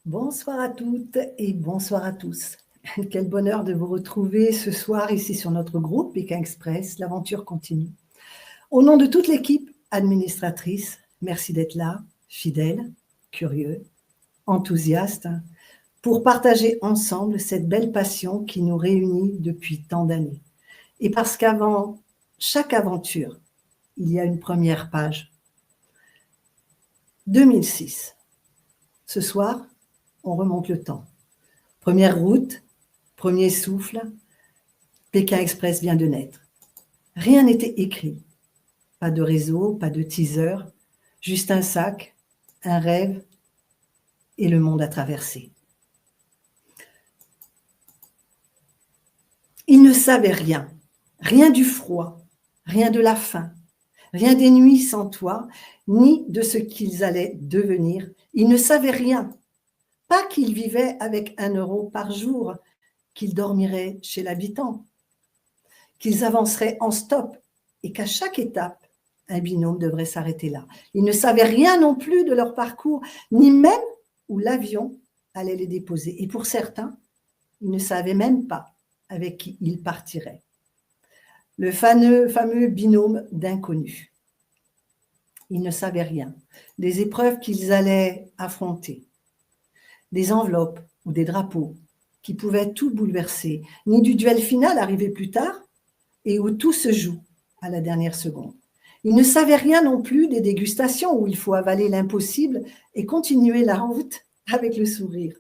Bonsoir à toutes et bonsoir à tous. Quel bonheur de vous retrouver ce soir ici sur notre groupe Pékin Express, l'aventure continue. Au nom de toute l'équipe administratrice, merci d'être là, fidèles, curieux, enthousiastes, pour partager ensemble cette belle passion qui nous réunit depuis tant d'années. Et parce qu'avant chaque aventure, il y a une première page. 2006. Ce soir, on remonte le temps. Première route, premier souffle, Pékin Express vient de naître. Rien n'était écrit. Pas de réseau, pas de teaser, juste un sac, un rêve et le monde à traverser. Ils ne savaient rien, rien du froid, rien de la faim, rien des nuits sans toit, ni de ce qu'ils allaient devenir. Ils ne savaient rien. Pas qu'ils vivaient avec 1 euro par jour, qu'ils dormiraient chez l'habitant, qu'ils avanceraient en stop et qu'à chaque étape, un binôme devrait s'arrêter là. Ils ne savaient rien non plus de leur parcours, ni même où l'avion allait les déposer. Et pour certains, ils ne savaient même pas avec qui ils partiraient. Le fameux binôme d'inconnus. Ils ne savaient rien des épreuves qu'ils allaient affronter, des enveloppes ou des drapeaux qui pouvaient tout bouleverser, ni du duel final arrivé plus tard et où tout se joue à la dernière seconde. Ils ne savaient rien non plus des dégustations où il faut avaler l'impossible et continuer la route avec le sourire.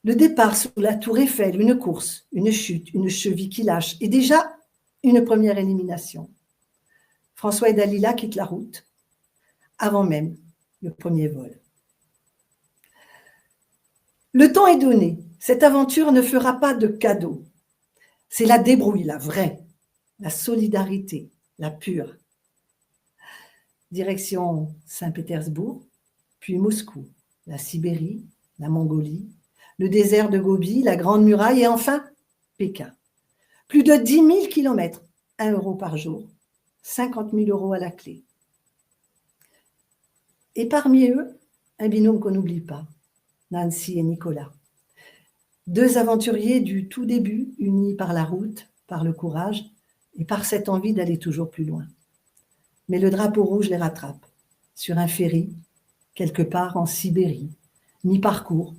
Le départ sous la tour Eiffel, une course, une chute, une cheville qui lâche et déjà une première élimination. François et Dalila quittent la route avant même le premier vol. Le temps est donné. Cette aventure ne fera pas de cadeau. C'est la débrouille, la vraie, la solidarité, la pure. Direction Saint-Pétersbourg, puis Moscou, la Sibérie, la Mongolie, le désert de Gobi, la Grande Muraille et enfin Pékin. Plus de 10 000 kilomètres, 1 euro par jour, 50 000 euros à la clé. Et parmi eux, un binôme qu'on n'oublie pas, Nancy et Nicolas. 2 aventuriers du tout début, unis par la route, par le courage et par cette envie d'aller toujours plus loin. Mais le drapeau rouge les rattrape, sur un ferry, quelque part en Sibérie, mi-parcours,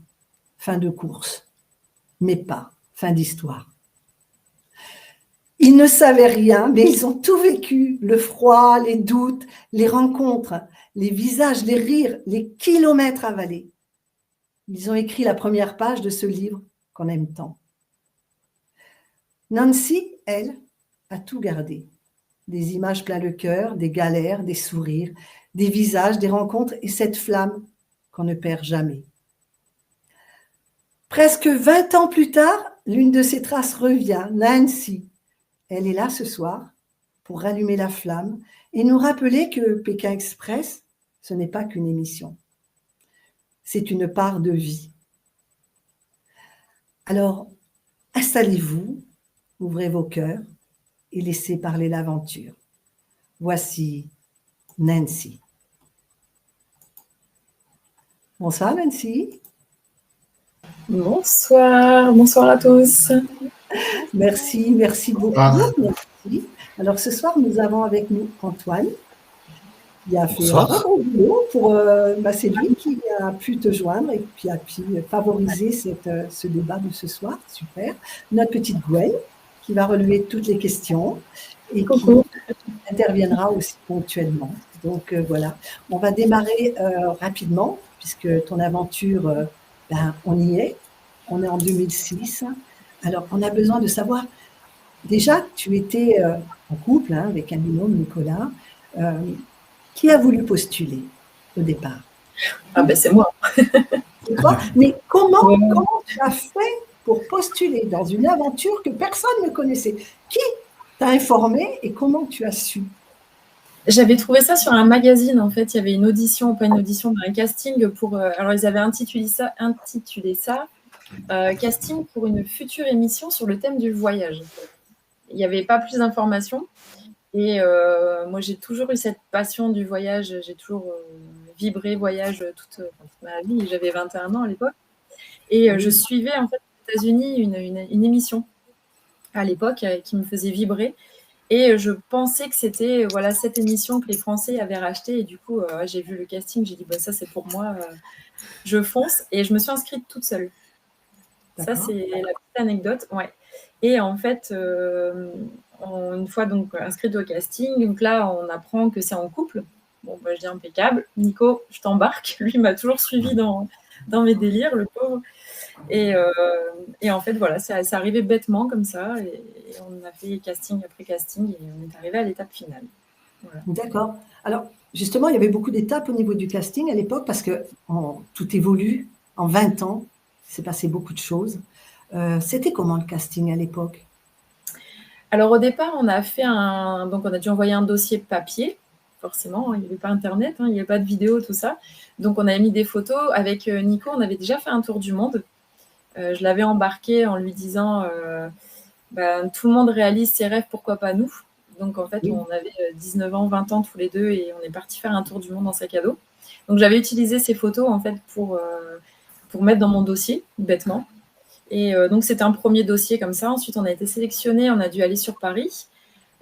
fin de course, mais pas fin d'histoire. Ils ne savaient rien, mais ils ont tout vécu, le froid, les doutes, les rencontres, les visages, les rires, les kilomètres avalés. Ils ont écrit la première page de ce livre qu'on aime tant. Nancy, elle, a tout gardé. Des images plein le cœur, des galères, des sourires, des visages, des rencontres et cette flamme qu'on ne perd jamais. Presque 20 ans plus tard, l'une de ces traces revient, Nancy. Elle est là ce soir pour rallumer la flamme et nous rappeler que Pékin Express, ce n'est pas qu'une émission. C'est une part de vie. Alors, installez-vous, ouvrez vos cœurs et laissez parler l'aventure. Voici Nancy. Bonsoir Nancy. Bonsoir, bonsoir à tous. Merci beaucoup. Merci. Alors ce soir, nous avons avec nous Antoine. Il a fait un bon boulot pour. C'est lui qui a pu te joindre et qui a pu favoriser ce débat de ce soir. Super. Notre petite Gwen qui va relever toutes les questions et qui interviendra aussi ponctuellement. Donc voilà, on va démarrer rapidement puisque ton aventure, on y est. On est en 2006. Alors, on a besoin de savoir, déjà, tu étais en couple avec un binôme, Nicolas. Qui a voulu postuler au départ? Ah ben c'est moi. C'est toi. Mais comment tu as fait pour postuler dans une aventure que personne ne connaissait? Qui t'a informé et comment tu as su? J'avais trouvé ça sur un magazine, en fait. Il y avait une audition, pas une audition, mais un casting pour... alors, ils avaient intitulé ça casting pour une future émission sur le thème du voyage. Il n'y avait pas plus d'informations. Et moi, j'ai toujours eu cette passion du voyage. J'ai toujours vibré voyage toute ma vie. J'avais 21 ans à l'époque. Et je suivais en fait aux États-Unis une émission à l'époque qui me faisait vibrer. Et je pensais que c'était voilà, cette émission que les Français avaient rachetée. Et du coup, j'ai vu le casting, j'ai dit bah, ça, c'est pour moi, je fonce. Et je me suis inscrite toute seule. Ça, c'est la petite anecdote. Ouais. Et en fait, une fois donc inscrite au casting, donc là, on apprend que c'est en couple. Bon, bah, je dis impeccable. Nico, je t'embarque. Lui, il m'a toujours suivi dans mes délires, le pauvre. Et en fait, voilà, ça arrivait bêtement comme ça. Et on a fait casting après casting et on est arrivé à l'étape finale. Voilà. D'accord. Alors, justement, il y avait beaucoup d'étapes au niveau du casting à l'époque parce que tout évolue. En 20 ans, il s'est passé beaucoup de choses. C'était comment le casting à l'époque? Alors, au départ, on a dû envoyer un dossier papier. Forcément, il n'y avait pas Internet, il n'y avait pas de vidéo, tout ça. Donc, on avait mis des photos. Avec Nico, on avait déjà fait un tour du monde. Je l'avais embarqué en lui disant tout le monde réalise ses rêves, pourquoi pas nous? Donc, en fait, on avait 19 ans, 20 ans tous les deux et on est parti faire un tour du monde en sac à dos. Donc, j'avais utilisé ces photos en fait pour mettre dans mon dossier, bêtement. Et donc, c'était un premier dossier comme ça. Ensuite, on a été sélectionnés, on a dû aller sur Paris.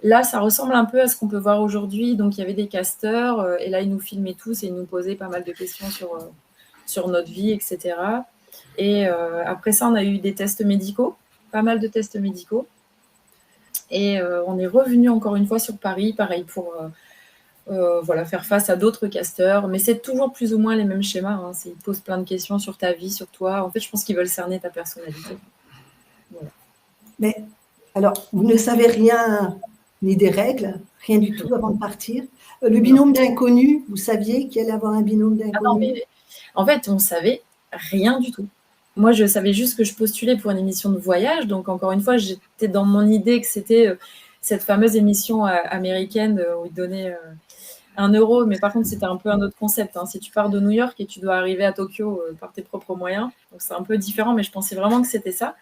Là, ça ressemble un peu à ce qu'on peut voir aujourd'hui. Donc, il y avait des casteurs et là, ils nous filmaient tous et ils nous posaient pas mal de questions sur notre vie, etc. Et après ça, on a eu des tests médicaux, pas mal de tests médicaux. Et on est revenu encore une fois sur Paris, pareil, pour faire face à d'autres casteurs. Mais c'est toujours plus ou moins les mêmes schémas. Ils posent plein de questions sur ta vie, sur toi. En fait, je pense qu'ils veulent cerner ta personnalité. Voilà. Mais alors, vous ne savez rien, ni des règles, rien du tout avant de partir. Le binôme d'inconnus, vous saviez qu'il allait avoir un binôme d'inconnus? En fait, on savait rien du tout. Moi, je savais juste que je postulais pour une émission de voyage. Donc, encore une fois, j'étais dans mon idée que c'était cette fameuse émission américaine où ils donnaient 1 €. Mais par contre, c'était un peu un autre concept. Si tu pars de New York et tu dois arriver à Tokyo par tes propres moyens. Donc, c'est un peu différent, mais je pensais vraiment que c'était ça.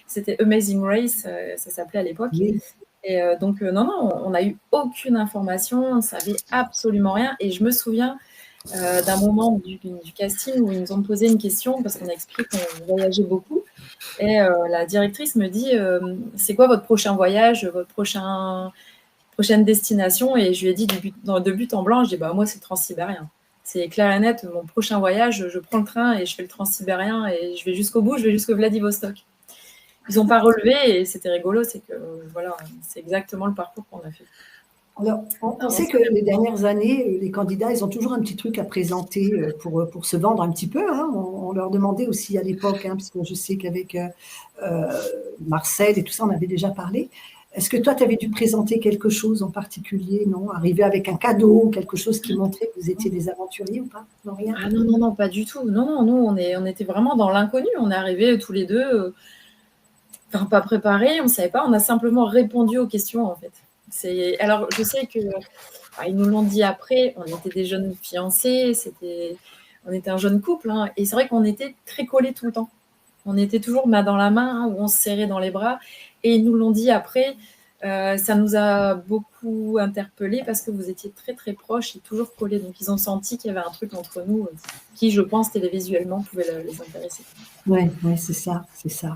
C'était Amazing Race, ça s'appelait à l'époque. Oui. Et donc, non, on n'a eu aucune information. On ne savait absolument rien. Et je me souviens d'un moment du casting où ils nous ont posé une question parce qu'on a expliqué qu'on voyageait beaucoup. Et la directrice me dit c'est quoi votre prochain voyage, votre prochaine destination? Et je lui ai dit de but en blanc, je dis moi c'est le transsibérien. C'est clair et net, mon prochain voyage, je prends le train et je fais le transsibérien et je vais jusqu'au bout, je vais jusqu'au Vladivostok. Ils n'ont pas relevé et c'était rigolo, c'est que voilà, c'est exactement le parcours qu'on a fait. Alors, on sait que les dernières années, les candidats, ils ont toujours un petit truc à présenter pour se vendre un petit peu. On leur demandait aussi à l'époque, parce que je sais qu'avec Marcel et tout ça, on avait déjà parlé. Est-ce que toi, tu avais dû présenter quelque chose en particulier, non? Arriver avec un cadeau, quelque chose qui montrait que vous étiez des aventuriers ou pas? Non, rien? Ah non, pas du tout. Non, nous, on était vraiment dans l'inconnu. On est arrivés tous les deux, pas préparés, on ne savait pas. On a simplement répondu aux questions, en fait. Alors, je sais que ils nous l'ont dit après, on était des jeunes fiancés, on était un jeune couple, et c'est vrai qu'on était très collés tout le temps. On était toujours main dans la main, où on se serrait dans les bras, et ils nous l'ont dit après. Ça nous a beaucoup interpellés parce que vous étiez très très proches et toujours collés. Donc ils ont senti qu'il y avait un truc entre nous qui, je pense, télévisuellement pouvait les intéresser. Oui, c'est ça, c'est ça.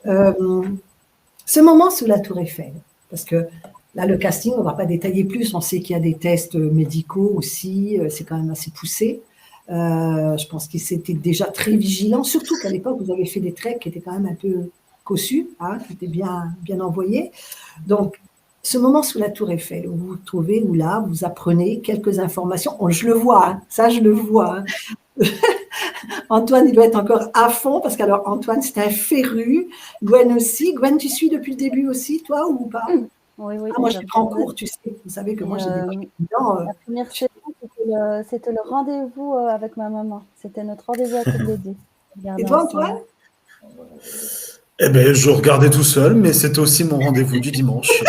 Ce moment sous la Tour Eiffel, parce que là, le casting, on ne va pas détailler plus. On sait qu'il y a des tests médicaux aussi. C'est quand même assez poussé. Je pense qu'ils étaient déjà très vigilants, surtout qu'à l'époque, vous avez fait des treks qui étaient quand même un peu cossus, qui étaient bien envoyés. Donc, ce moment sous la Tour Eiffel, où vous vous trouvez, où là, vous apprenez quelques informations. Je le vois, ça, je le vois. Antoine, il doit être encore à fond, parce qu'alors, Antoine, c'est un féru. Gwen aussi. Gwen, tu suis depuis le début aussi, toi, ou pas? Oui. Moi, je prends cours, tu sais. Vous savez que moi, j'ai des la première saison, c'était le rendez-vous avec ma maman. C'était notre rendez-vous à toutes les deux. Et toi, Antoine? Eh bien, je regardais tout seul, mais c'était aussi mon rendez-vous du dimanche.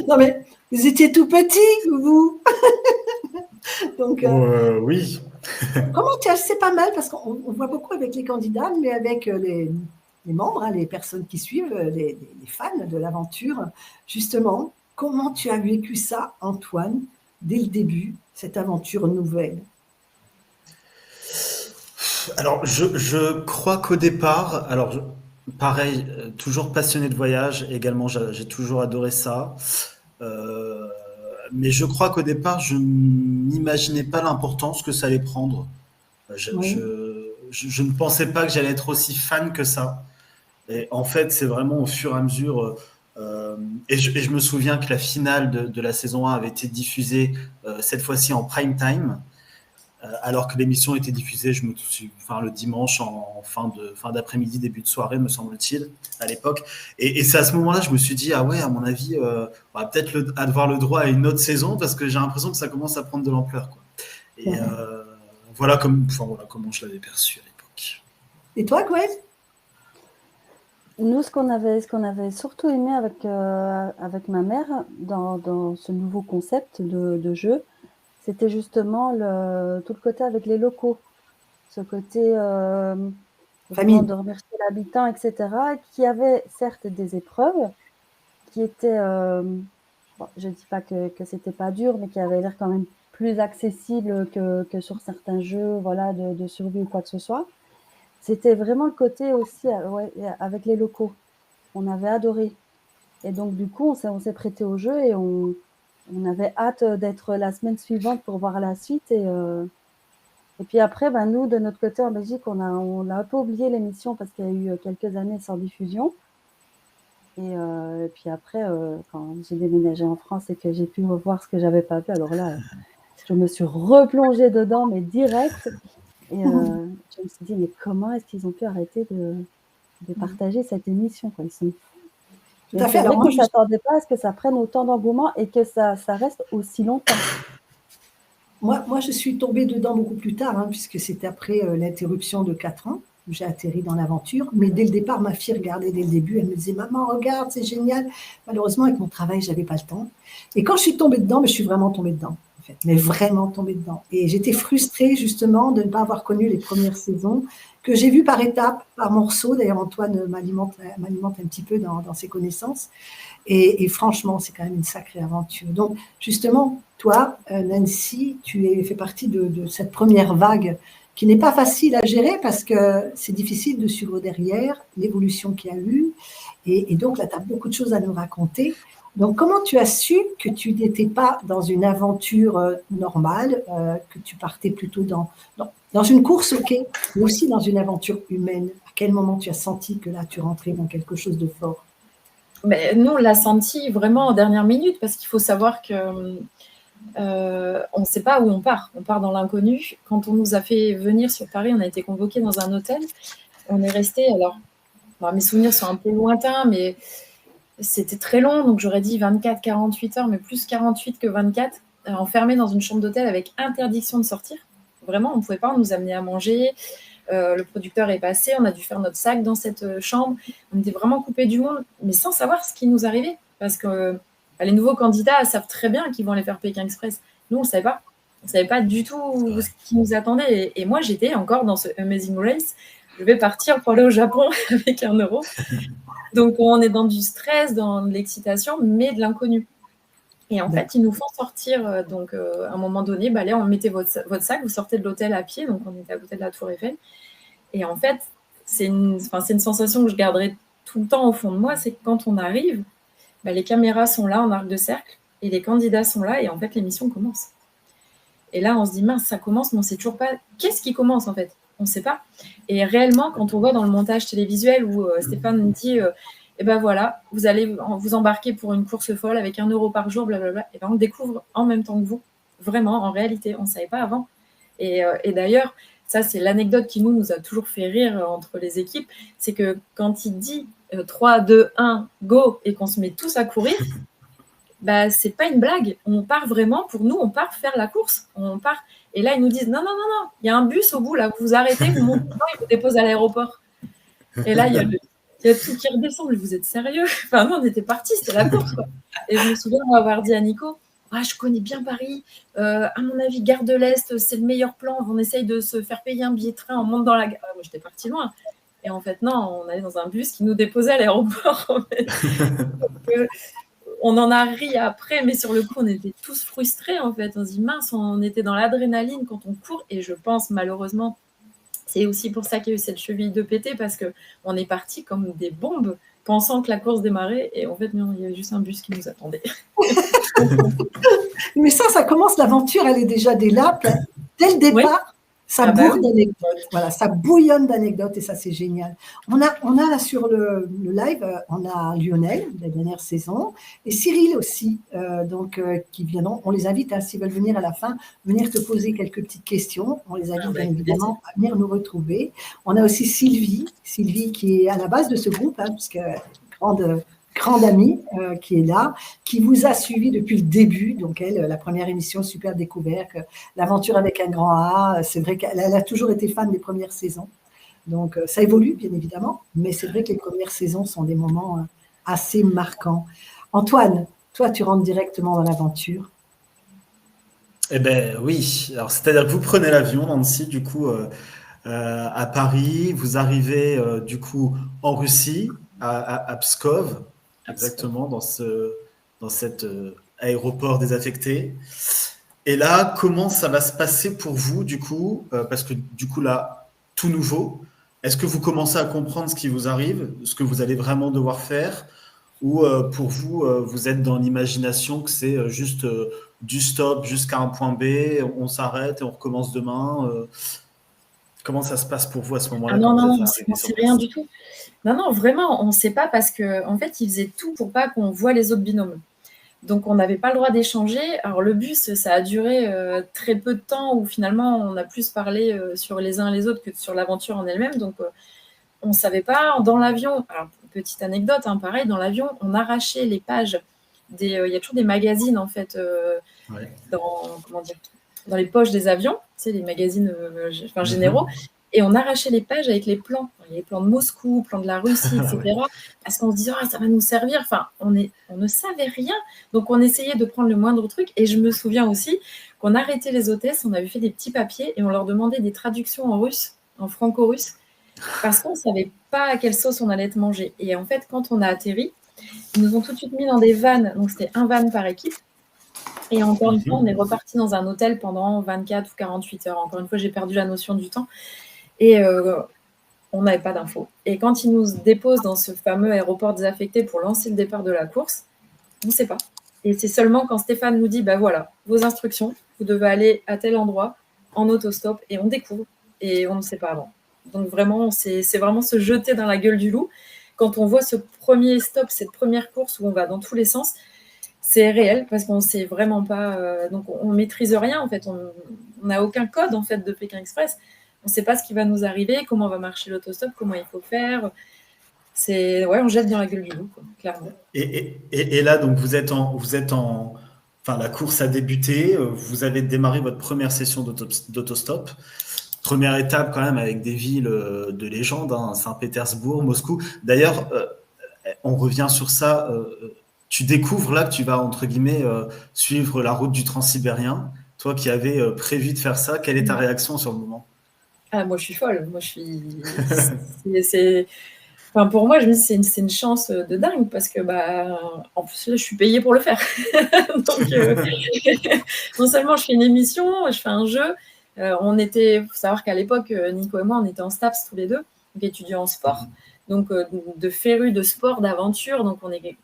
Non, mais vous étiez tout petits, vous. Donc, oui. Comment c'est pas mal, parce qu'on voit beaucoup avec les candidats, mais avec les membres, les personnes qui suivent, les fans de l'aventure. Justement, comment tu as vécu ça, Antoine, dès le début, cette aventure nouvelle? Alors, je crois qu'au départ, pareil, toujours passionné de voyage, également, j'ai toujours adoré ça. Euh, mais je crois qu'au départ, je n'imaginais pas l'importance que ça allait prendre. Oui, Je ne pensais pas que j'allais être aussi fan que ça. Et en fait, c'est vraiment au fur et à mesure. Et je me souviens que la finale de la saison 1 avait été diffusée cette fois-ci en prime time, alors que l'émission était diffusée, le dimanche en fin d'après-midi, début de soirée, me semble-t-il, à l'époque. Et c'est à ce moment-là, je me suis dit, ah ouais, à mon avis, on va peut-être avoir le droit à une autre saison parce que j'ai l'impression que ça commence à prendre de l'ampleur, quoi. Et voilà comment je l'avais perçu à l'époque. et toi, Gwen? Nous, ce qu'on avait surtout aimé avec ma mère dans ce nouveau concept de jeu, c'était justement tout le côté avec les locaux. Ce côté vraiment Famille. de remercier l'habitant, etc., qui avait certes des épreuves qui étaient, bon, je ne dis pas que c'était pas dur, mais qui avaient l'air quand même plus accessibles que sur certains jeux, voilà, de survie ou quoi que ce soit. C'était vraiment le côté aussi ouais, avec les locaux. On avait adoré. Et donc, du coup, on s'est prêté au jeu et on avait hâte d'être la semaine suivante pour voir la suite. Et puis après, ben, nous, de notre côté en Belgique, on a un peu oublié l'émission parce qu'il y a eu quelques années sans diffusion. Et puis après, quand j'ai déménagé en France et que j'ai pu revoir ce que j'avais pas vu, alors là, je me suis replongée dedans, mais direct. Et je me suis dit, mais comment est-ce qu'ils ont pu arrêter de partager cette émission, quoi. Ils sont... Tout Mais à fait. c'est vrai Alors qu'on moi, ne s'attendait pas à ce que ça prenne autant d'engouement et que ça reste aussi longtemps. moi, je suis tombée dedans beaucoup plus tard, hein, puisque c'était après l'interruption de 4 ans où j'ai atterri dans l'aventure. Mais dès le départ, ma fille regardait dès le début. Elle me disait, maman, regarde, c'est génial. Malheureusement, avec mon travail, je n'avais pas le temps. Et quand je suis tombée dedans, mais je suis vraiment tombée dedans, en fait, mais vraiment tombée dedans. Et j'étais frustrée, justement, de ne pas avoir connu les premières saisons, que j'ai vues par étapes, par morceaux. D'ailleurs, Antoine m'alimente un petit peu dans ses connaissances. Et franchement, c'est quand même une sacrée aventure. Donc, justement, toi, Nancy, fais partie de cette première vague qui n'est pas facile à gérer parce que c'est difficile de suivre derrière l'évolution qu'il y a eu. Et donc, là, tu as beaucoup de choses à nous raconter. Donc, comment tu as su que tu n'étais pas dans une aventure normale, que tu partais plutôt dans une course, ok, mais aussi dans une aventure humaine? À quel moment tu as senti que là, tu rentrais dans quelque chose de fort? Mais nous, on l'a senti vraiment en dernière minute parce qu'il faut savoir que on ne sait pas où on part. On part dans l'inconnu. Quand on nous a fait venir sur Paris, on a été convoqués dans un hôtel. On est resté, alors, mes souvenirs sont un peu lointains, mais c'était très long. Donc, j'aurais dit 24-48 heures, mais plus 48 que 24, enfermés dans une chambre d'hôtel avec interdiction de sortir. Vraiment, on ne pouvait pas nous amener à manger. Le producteur est passé, on a dû faire notre sac dans cette chambre. On était vraiment coupés du monde, mais sans savoir ce qui nous arrivait. Parce que les nouveaux candidats savent très bien qu'ils vont aller faire Pékin Express. Nous, on ne savait pas. On ne savait pas du tout ce qui nous attendait. Et moi, j'étais encore dans ce Amazing Race. Je vais partir pour aller au Japon avec 1 euro. Donc, on est dans du stress, dans de l'excitation, mais de l'inconnu. Et en fait, ils nous font sortir. Donc, à un moment donné, allez, on mettait votre sac, vous sortez de l'hôtel à pied. Donc, on était à côté de la Tour Eiffel. Et en fait, c'est une sensation que je garderai tout le temps au fond de moi. C'est que quand on arrive, les caméras sont là en arc de cercle et les candidats sont là. Et en fait, l'émission commence. Et là, on se dit, mince, ça commence, mais on ne sait toujours pas qu'est-ce qui commence en fait. On ne sait pas. Et réellement, quand on voit dans le montage télévisuel où Stéphane dit et ben voilà, vous allez vous embarquer pour une course folle avec 1 euro par jour, blablabla. Et ben on le découvre en même temps que vous. Vraiment, en réalité, on ne savait pas avant. Et d'ailleurs, ça, c'est l'anecdote qui nous a toujours fait rire entre les équipes. C'est que quand il dit 3, 2, 1, go, et qu'on se met tous à courir, c'est pas une blague. On part vraiment, pour nous, on part faire la course. On part. Et là, ils nous disent non, il y a un bus au bout, là, vous vous arrêtez, vous montez dedans, il vous dépose à l'aéroport. Et là, il y a tout qui redescend. Mais vous êtes sérieux? Enfin, nous, on était partis, c'était la course, quoi. Et je me souviens avoir dit à Nico, je connais bien Paris. À mon avis, gare de l'Est, c'est le meilleur plan. On essaye de se faire payer un billet de train, on monte dans la gare. Moi, j'étais partie loin. Et en fait, non, on allait dans un bus qui nous déposait à l'aéroport. En fait. Donc, on en a ri après, mais sur le coup, on était tous frustrés, en fait. On se dit, mince, on était dans l'adrénaline quand on court. Et je pense, malheureusement, c'est aussi pour ça qu'il y a eu cette cheville de pété, parce qu'on est parti comme des bombes, pensant que la course démarrait. Et en fait, non, il y avait juste un bus qui nous attendait. Mais ça commence, l'aventure, elle est déjà dès là, dès le départ. Ça bourre d'anecdotes, voilà, ça bouillonne d'anecdotes et ça c'est génial. On a là sur le live, on a Lionel, la dernière saison, et Cyril aussi, qui viendront. On les invite, s'ils veulent venir à la fin, venir te poser quelques petites questions. On les invite bien évidemment à venir nous retrouver. On a aussi Sylvie qui est à la base de ce groupe, puisque grande amie qui est là, qui vous a suivi depuis le début. Donc, elle, la première émission, super découverte, l'aventure avec un grand A. C'est vrai qu'elle a toujours été fan des premières saisons. Donc, ça évolue, bien évidemment, mais c'est vrai que les premières saisons sont des moments assez marquants. Antoine, toi, tu rentres directement dans l'aventure. Eh bien, oui. Alors, c'est-à-dire que vous prenez l'avion, Nancy, du coup, à Paris. Vous arrivez, du coup, en Russie, à Pskov. Exactement, dans cet aéroport désaffecté. Et là, comment ça va se passer pour vous, du coup, parce que du coup, là, tout nouveau, est-ce que vous commencez à comprendre ce qui vous arrive, ce que vous allez vraiment devoir faire, ou pour vous, vous êtes dans l'imagination que c'est juste du stop jusqu'à un point B, on s'arrête et on recommence demain Comment ça se passe pour vous à ce moment-là? Non, on ne sait rien du tout. Non, vraiment, on ne sait pas parce qu'en fait, ils faisaient tout pour pas qu'on voit les autres binômes. Donc, on n'avait pas le droit d'échanger. Alors, le bus, ça a duré très peu de temps où finalement, on a plus parlé sur les uns les autres que sur l'aventure en elle-même. Donc, on ne savait pas. Dans l'avion, alors, petite anecdote, pareil, dans l'avion, on arrachait les pages. Il y a toujours des magazines, en fait, dans les poches des avions, tu sais, les magazines généraux. Et on arrachait les pages avec les plans. Il y a les plans de Moscou, plans de la Russie, etc. Parce qu'on se disait, ça va nous servir. Enfin, on ne savait rien. Donc, on essayait de prendre le moindre truc. Et je me souviens aussi qu'on arrêtait les hôtesses, on avait fait des petits papiers et on leur demandait des traductions en russe, en franco-russe, parce qu'on ne savait pas à quelle sauce on allait être mangé. Et en fait, quand on a atterri, ils nous ont tout de suite mis dans des vannes. Donc, c'était un van par équipe. Et encore une fois, on est reparti dans un hôtel pendant 24 ou 48 heures. Encore une fois, j'ai perdu la notion du temps. Et on n'avait pas d'infos. Et quand ils nous déposent dans ce fameux aéroport désaffecté pour lancer le départ de la course, on ne sait pas. Et c'est seulement quand Stéphane nous dit, voilà, vos instructions, vous devez aller à tel endroit, en autostop, et on découvre. Et on ne sait pas avant. Donc vraiment, c'est vraiment se jeter dans la gueule du loup. Quand on voit ce premier stop, cette première course où on va dans tous les sens, c'est réel parce qu'on ne sait vraiment pas. Donc, on ne maîtrise rien, en fait. On n'a aucun code, en fait, de Pékin Express. On ne sait pas ce qui va nous arriver, comment va marcher l'autostop, comment il faut faire. On jette dans la gueule du loup, quoi, clairement. Et là, donc, vous êtes en. Enfin, la course a débuté. Vous avez démarré votre première session d'autostop. Première étape, quand même, avec des villes de légende, Saint-Pétersbourg, Moscou. D'ailleurs, on revient sur ça. Tu découvres là que tu vas, entre guillemets, suivre la route du Transsibérien. Toi qui avais prévu de faire ça, quelle est ta réaction sur le moment? Moi, je suis folle. Moi, je suis. Enfin, pour moi, je me dis c'est une chance de dingue parce que, en plus, là, je suis payée pour le faire. Donc, non seulement je fais une émission, je fais un jeu. Il faut savoir qu'à l'époque, Nico et moi, on était en STAPS tous les deux, donc étudiants en sport. Donc, de férus de sport, d'aventure. Donc, on est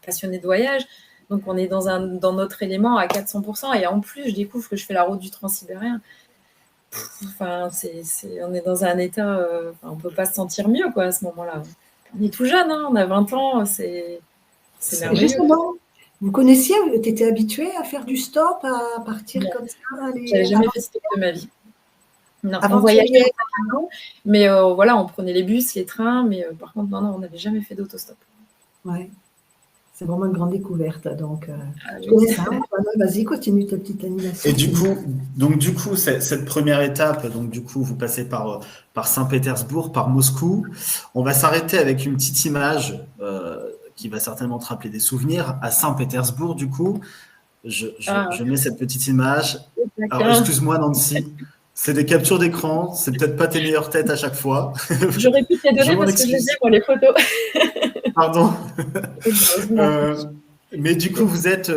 passionnés de voyage. Donc, on est dans notre élément à 400%. Et en plus, je découvre que je fais la route du Transsibérien. Enfin, on est dans un état... on ne peut pas se sentir mieux, quoi, à ce moment-là. On est tout jeune, on a 20 ans. C'est merveilleux. Justement, vous connaissiez, tu étais habitué à faire du stop, à partir comme ça? Je n'avais jamais fait de stop de ma vie. Non, on voyageait, mais on prenait les bus, les trains, mais par contre, non, on n'avait jamais fait d'autostop. Ouais. C'est vraiment une grande découverte. Donc, je connais ça. Vas-y, continue ta petite animation. Et du coup, cette première étape, donc du coup, vous passez par Saint-Pétersbourg, par Moscou. On va s'arrêter avec une petite image qui va certainement te rappeler des souvenirs. À Saint-Pétersbourg, du coup, je mets cette petite image. Alors, excuse-moi, Nancy. C'est des captures d'écran. C'est peut-être pas tes meilleures têtes à chaque fois. J'aurais pu te donner parce que je les ai, moi, les photos. Pardon. Mais du coup, vous êtes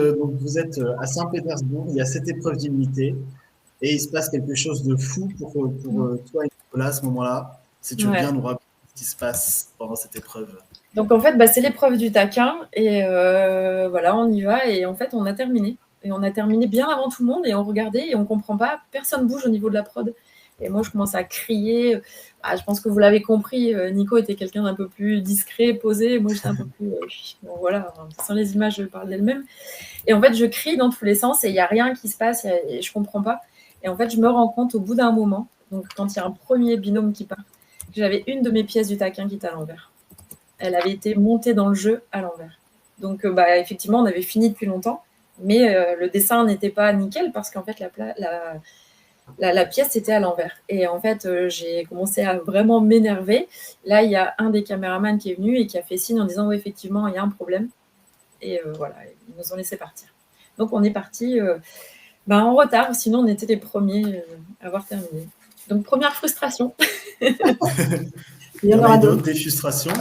à Saint-Pétersbourg, il y a cette épreuve d'immunité et il se passe quelque chose de fou pour toi et Nicolas à ce moment-là. Si tu veux Ouais. bien nous rappeler ce qui se passe pendant cette épreuve. Donc en fait, c'est l'épreuve du taquin et voilà, on y va et en fait, on a terminé. Et on a terminé bien avant tout le monde et on regardait et on comprend pas, personne bouge au niveau de la prod. Et moi, je commence à crier. Je pense que vous l'avez compris, Nico était quelqu'un d'un peu plus discret, posé. Moi, j'étais un peu plus... bon, voilà, sans les images parlent d'elles-mêmes. Et en fait, je crie dans tous les sens et il n'y a rien qui se passe et je comprends pas. Et en fait, je me rends compte au bout d'un moment, donc quand il y a un premier binôme qui part, que j'avais une de mes pièces du taquin qui était à l'envers. Elle avait été montée dans le jeu à l'envers. Donc, effectivement, on avait fini depuis longtemps, mais le dessin n'était pas nickel parce qu'en fait, la pièce était à l'envers. Et en fait, j'ai commencé à vraiment m'énerver. Là, il y a un des caméramans qui est venu et qui a fait signe en disant « Oui, effectivement, il y a un problème ». Et voilà, ils nous ont laissé partir. Donc, on est parti en retard, sinon on était les premiers à avoir terminé. Donc, première frustration. Il y en aura d'autres. Des frustrations.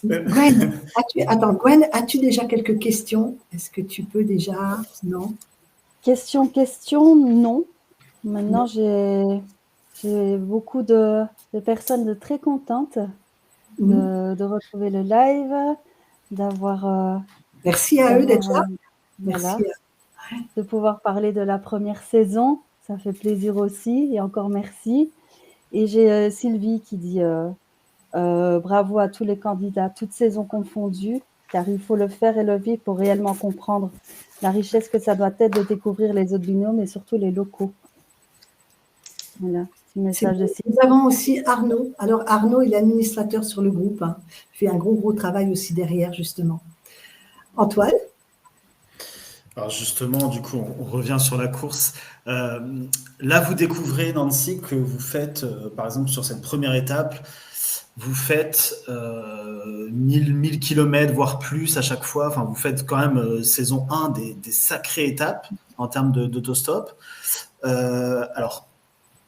Gwen, as-tu déjà quelques questions? Est-ce que tu peux déjà? Non? Question, non. Maintenant, j'ai beaucoup de personnes très contentes de retrouver le live, d'avoir... Merci à eux d'être là. Voilà, Merci. de pouvoir parler de la première saison. Ça fait plaisir aussi et encore merci. Et j'ai Sylvie qui dit bravo à tous les candidats, toutes saisons confondues, car il faut le faire et le vivre pour réellement comprendre la richesse que ça doit être de découvrir les autres binômes et surtout les locaux. Voilà, petit message de Sylvie. Nous avons aussi Arnaud. Alors Arnaud, il est administrateur sur le groupe. Il fait un gros travail aussi derrière, justement. Antoine? Alors justement, du coup, on revient sur la course. Là, vous découvrez, Nancy, que vous faites, par exemple, sur cette première étape, vous faites 1000 km, voire plus à chaque fois. Enfin, vous faites quand même, saison 1, des sacrées étapes en termes d'autostop. Alors,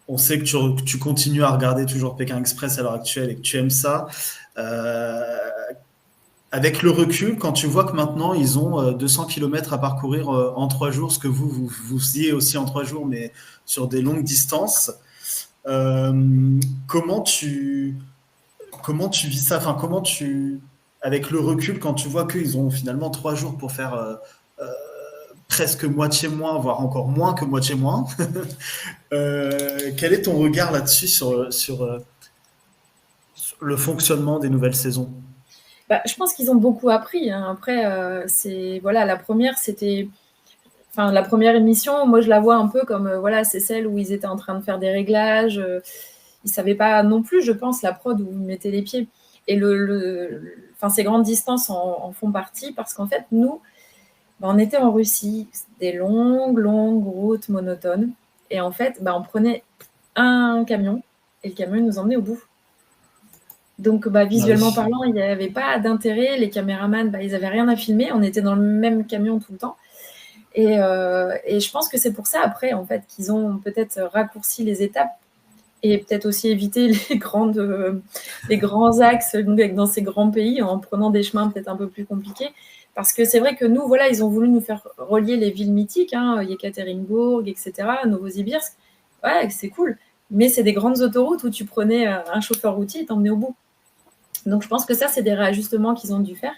on sait que tu continues à regarder toujours Pékin Express à l'heure actuelle et que tu aimes ça. Avec le recul, quand tu vois que maintenant ils ont 200 km à parcourir en 3 jours, ce que vous faisiez aussi en 3 jours, mais sur des longues distances, comment tu vis ça? Enfin, avec le recul, quand tu vois qu'ils ont finalement 3 jours pour faire presque moitié moins, voire encore moins que moitié moins, quel est ton regard là-dessus sur le fonctionnement des nouvelles saisons? Je pense qu'ils ont beaucoup appris. Après, la première, c'était... Enfin, la première émission, moi, je la vois un peu comme, c'est celle où ils étaient en train de faire des réglages. Ils ne savaient pas non plus, je pense, la prod où ils mettaient les pieds. Et ces grandes distances en font partie parce qu'en fait, nous, on était en Russie, des longues routes monotones. Et en fait, on prenait un camion et le camion, il nous emmenait au bout. Donc, visuellement parlant, il n'y avait pas d'intérêt. Les caméramans, ils n'avaient rien à filmer. On était dans le même camion tout le temps. Et je pense que c'est pour ça, après, en fait, qu'ils ont peut-être raccourci les étapes et peut-être aussi évité les grands axes dans ces grands pays en prenant des chemins peut-être un peu plus compliqués. Parce que c'est vrai que nous, ils ont voulu nous faire relier les villes mythiques, Yekaterinbourg, etc., Novosibirsk. Ouais, c'est cool. Mais c'est des grandes autoroutes où tu prenais un chauffeur routier et t'emmenais au bout. Donc, je pense que ça, c'est des réajustements qu'ils ont dû faire.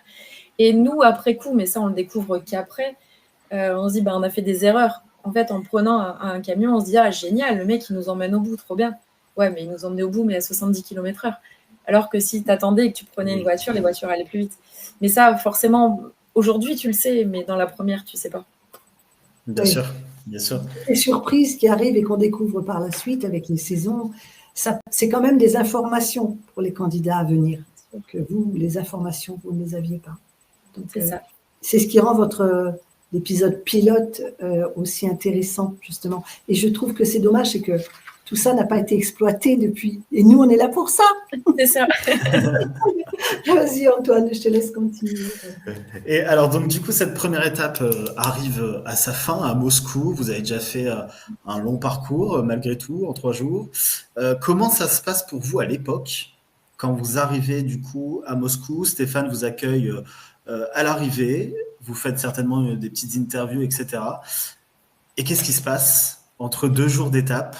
Et nous, après coup, mais ça, on le découvre qu'après, on se dit, on a fait des erreurs. En fait, en prenant un camion, on se dit, génial, le mec, il nous emmène au bout, trop bien. Ouais, mais il nous emmenait au bout, mais à 70 km/h. Alors que si tu attendais et que tu prenais une voiture, les voitures allaient plus vite. Mais ça, forcément, aujourd'hui, tu le sais, mais dans la première, tu ne sais pas. Bien sûr. Les surprises qui arrivent et qu'on découvre par la suite avec les saisons, c'est quand même des informations pour les candidats à venir. Que vous, les informations, vous ne les aviez pas. Donc, c'est ça. C'est ce qui rend votre l'épisode pilote aussi intéressant, justement. Et je trouve que c'est dommage, c'est que tout ça n'a pas été exploité depuis. Et nous, on est là pour ça. C'est ça. Vas-y, Antoine, je te laisse continuer. Et alors, donc, du coup, cette première étape arrive à sa fin à Moscou. Vous avez déjà fait un long parcours, malgré tout, en 3 jours. Comment ça se passe pour vous à l'époque, quand vous arrivez du coup à Moscou. Stéphane vous accueille à l'arrivée. Vous faites certainement des petites interviews, etc. Et qu'est-ce qui se passe entre 2 jours d'étape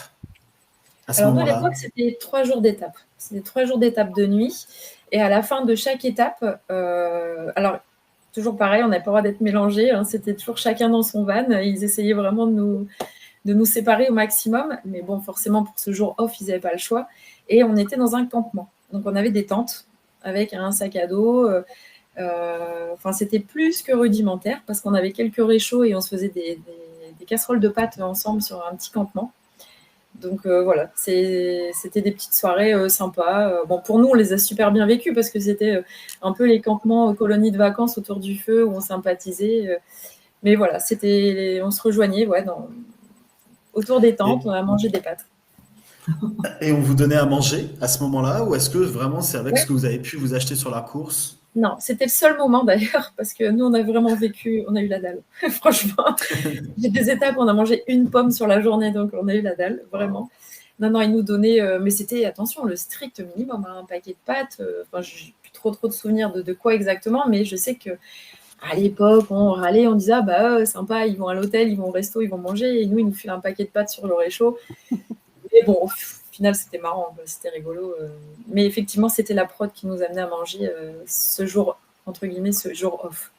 à ce Alors, nous, à moment-là? l'époque, c'était 3 jours d'étape. C'était 3 jours d'étape de nuit. Et à la fin de chaque étape, alors, toujours pareil, on n'avait pas le droit d'être mélangés. Hein, c'était toujours chacun dans son van. Ils essayaient vraiment de nous séparer au maximum. Mais bon, forcément, pour ce jour off, ils n'avaient pas le choix. Et on était dans un campement. Donc, on avait des tentes avec un sac à dos. Enfin, c'était plus que rudimentaire parce qu'on avait quelques réchauds et on se faisait des casseroles de pâtes ensemble sur un petit campement. Donc voilà, c'était des petites soirées sympas. Bon, pour nous, on les a super bien vécues parce que c'était un peu les campements, colonies de vacances autour du feu où on sympathisait. Mais voilà, on se rejoignait autour des tentes, on a mangé des pâtes. Et on vous donnait à manger à ce moment-là, ou est-ce que vraiment c'est avec Ouais. ce que vous avez pu vous acheter sur la course? Non, c'était le seul moment d'ailleurs parce que nous, on a vraiment vécu, on a eu la dalle. Franchement, j'ai des étapes où on a mangé une pomme sur la journée, donc on a eu la dalle, vraiment. Non, ils nous donnaient, mais c'était, attention, le strict minimum, hein, un paquet de pâtes. Enfin, j'ai plus trop de souvenirs de quoi exactement, mais je sais que à l'époque, on râlait, on disait, ah bah, sympa, ils vont à l'hôtel, ils vont au resto, ils vont manger, et nous, ils nous filent un paquet de pâtes sur le réchaud. Mais bon, au final, c'était marrant, c'était rigolo. Mais effectivement, c'était la prod qui nous amenait à manger ce jour, entre guillemets, ce jour off.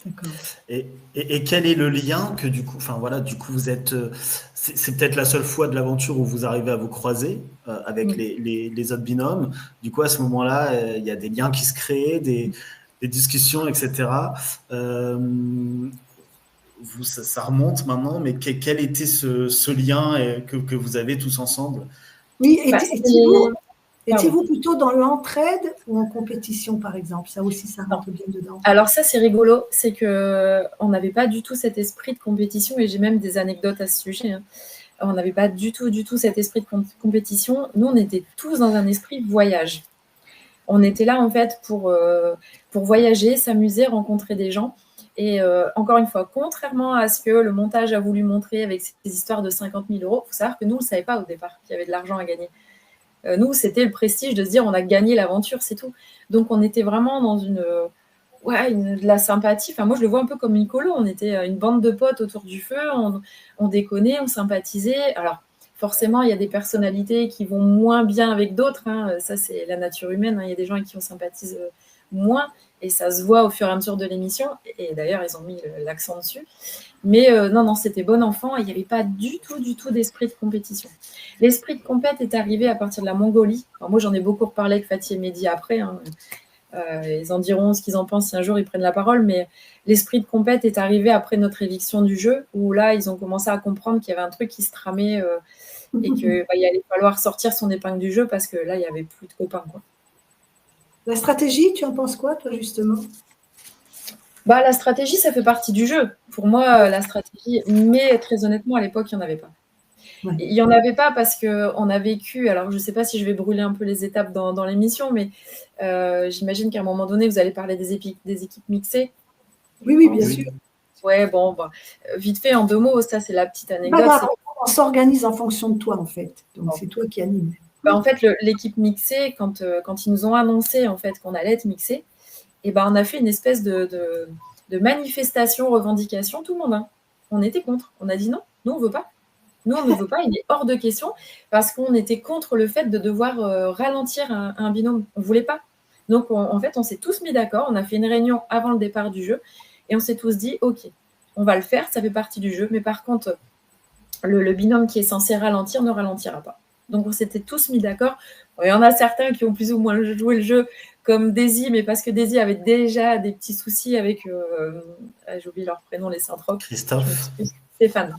D'accord. Et quel est le lien que du coup, enfin voilà, du coup vous êtes, c'est peut-être la seule fois de l'aventure où vous arrivez à vous croiser avec les autres binômes. Du coup, à ce moment-là, il y a des liens qui se créent, des discussions, etc. Ça remonte maintenant, mais quel était ce lien que vous avez tous ensemble? Oui, Bah, étiez-vous plutôt dans l'entraide ou en compétition, par exemple? Ça aussi, ça rentre bien dedans. Alors ça, c'est rigolo, c'est qu'on n'avait pas du tout cet esprit de compétition, et j'ai même des anecdotes à ce sujet. Hein. On n'avait pas du tout cet esprit de compétition. Nous, on était tous dans un esprit voyage. On était là, en fait, pour voyager, s'amuser, rencontrer des gens. Et encore une fois, contrairement à ce que le montage a voulu montrer avec ces histoires de 50 000 euros, il faut savoir que nous, on ne savait pas au départ qu'il y avait de l'argent à gagner. Nous, c'était le prestige de se dire on a gagné l'aventure, c'est tout. Donc, on était vraiment dans de la sympathie. Enfin, moi, je le vois un peu comme une colo. On était une bande de potes autour du feu, on déconnait, on sympathisait. Alors, forcément, il y a des personnalités qui vont moins bien avec d'autres. Hein. Ça, c'est la nature humaine. Hein. Il y a des gens avec qui on sympathise moins. Et ça se voit au fur et à mesure de l'émission. Et d'ailleurs, ils ont mis l'accent dessus. Mais non, c'était bon enfant. Il n'y avait pas du tout d'esprit de compétition. L'esprit de compète est arrivé à partir de la Mongolie. Alors, moi, j'en ai beaucoup reparlé avec Fatih et Mehdi après. Hein. Ils en diront ce qu'ils en pensent si un jour ils prennent la parole. Mais l'esprit de compète est arrivé après notre éviction du jeu, où là, ils ont commencé à comprendre qu'il y avait un truc qui se tramait et qu'il allait falloir sortir son épingle du jeu parce que là, il n'y avait plus de copains, quoi. La stratégie, tu en penses quoi, toi, justement? La stratégie, ça fait partie du jeu. Pour moi, la stratégie, mais très honnêtement, à l'époque, il n'y en avait pas. Ouais. Il n'y en avait pas parce qu'on a vécu, alors je ne sais pas si je vais brûler un peu les étapes dans l'émission, mais j'imagine qu'à un moment donné, vous allez parler des équipes mixées. Oui, bien sûr. Ouais, bon, vite fait, en 2 mots, ça c'est la petite anecdote. On s'organise en fonction de toi, en fait. Donc, c'est toi qui animes. En fait, l'équipe mixée, quand ils nous ont annoncé en fait, qu'on allait être mixé, on a fait une espèce de manifestation, revendication, tout le monde. Hein. On était contre. On a dit non, nous on ne veut pas. Nous, on ne veut pas, il est hors de question, parce qu'on était contre le fait de devoir ralentir un binôme. On ne voulait pas. Donc, en fait, on s'est tous mis d'accord. On a fait une réunion avant le départ du jeu, et on s'est tous dit, OK, on va le faire, ça fait partie du jeu, mais par contre, le binôme qui est censé ralentir ne ralentira pas. Donc, on s'était tous mis d'accord. Il y en a certains qui ont plus ou moins joué le jeu, comme Daisy, mais parce que Daisy avait déjà des petits soucis avec, j'ai oublié leur prénom, les Saint-Roch. Christophe. Stéphane.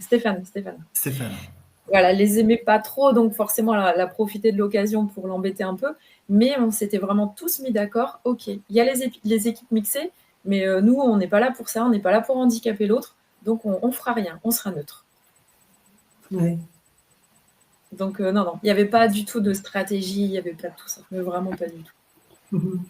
Voilà, les aimait pas trop, donc forcément, elle a profité de l'occasion pour l'embêter un peu. Mais on s'était vraiment tous mis d'accord. OK, il y a les équipes mixées, mais nous, on n'est pas là pour ça, on n'est pas là pour handicaper l'autre, donc on fera rien, on sera neutre. Ouais. Donc non, il n'y avait pas du tout de stratégie, il n'y avait pas de tout ça, mais vraiment pas du tout.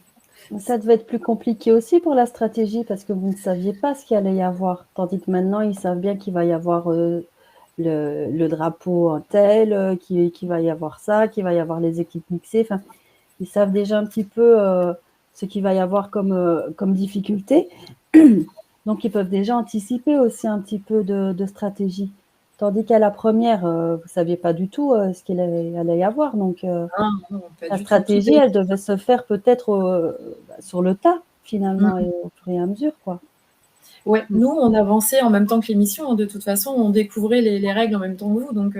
Ça devait être plus compliqué aussi pour la stratégie parce que vous ne saviez pas ce qu'il allait y avoir. Tandis que maintenant, ils savent bien qu'il va y avoir le drapeau en tel, qu'il va y avoir ça, qu'il va y avoir les équipes mixées. Enfin, ils savent déjà un petit peu ce qu'il va y avoir comme difficulté. Donc, ils peuvent déjà anticiper aussi un petit peu de stratégie. Tandis qu'à la première, vous ne saviez pas du tout ce qu'il allait y avoir. Donc, Non, pas la du tout. stratégie, elle devait se faire peut-être sur le tas, finalement, et au fur et à mesure, quoi. Ouais, nous, on avançait en même temps que l'émission. De toute façon, on découvrait les règles en même temps que vous. Donc,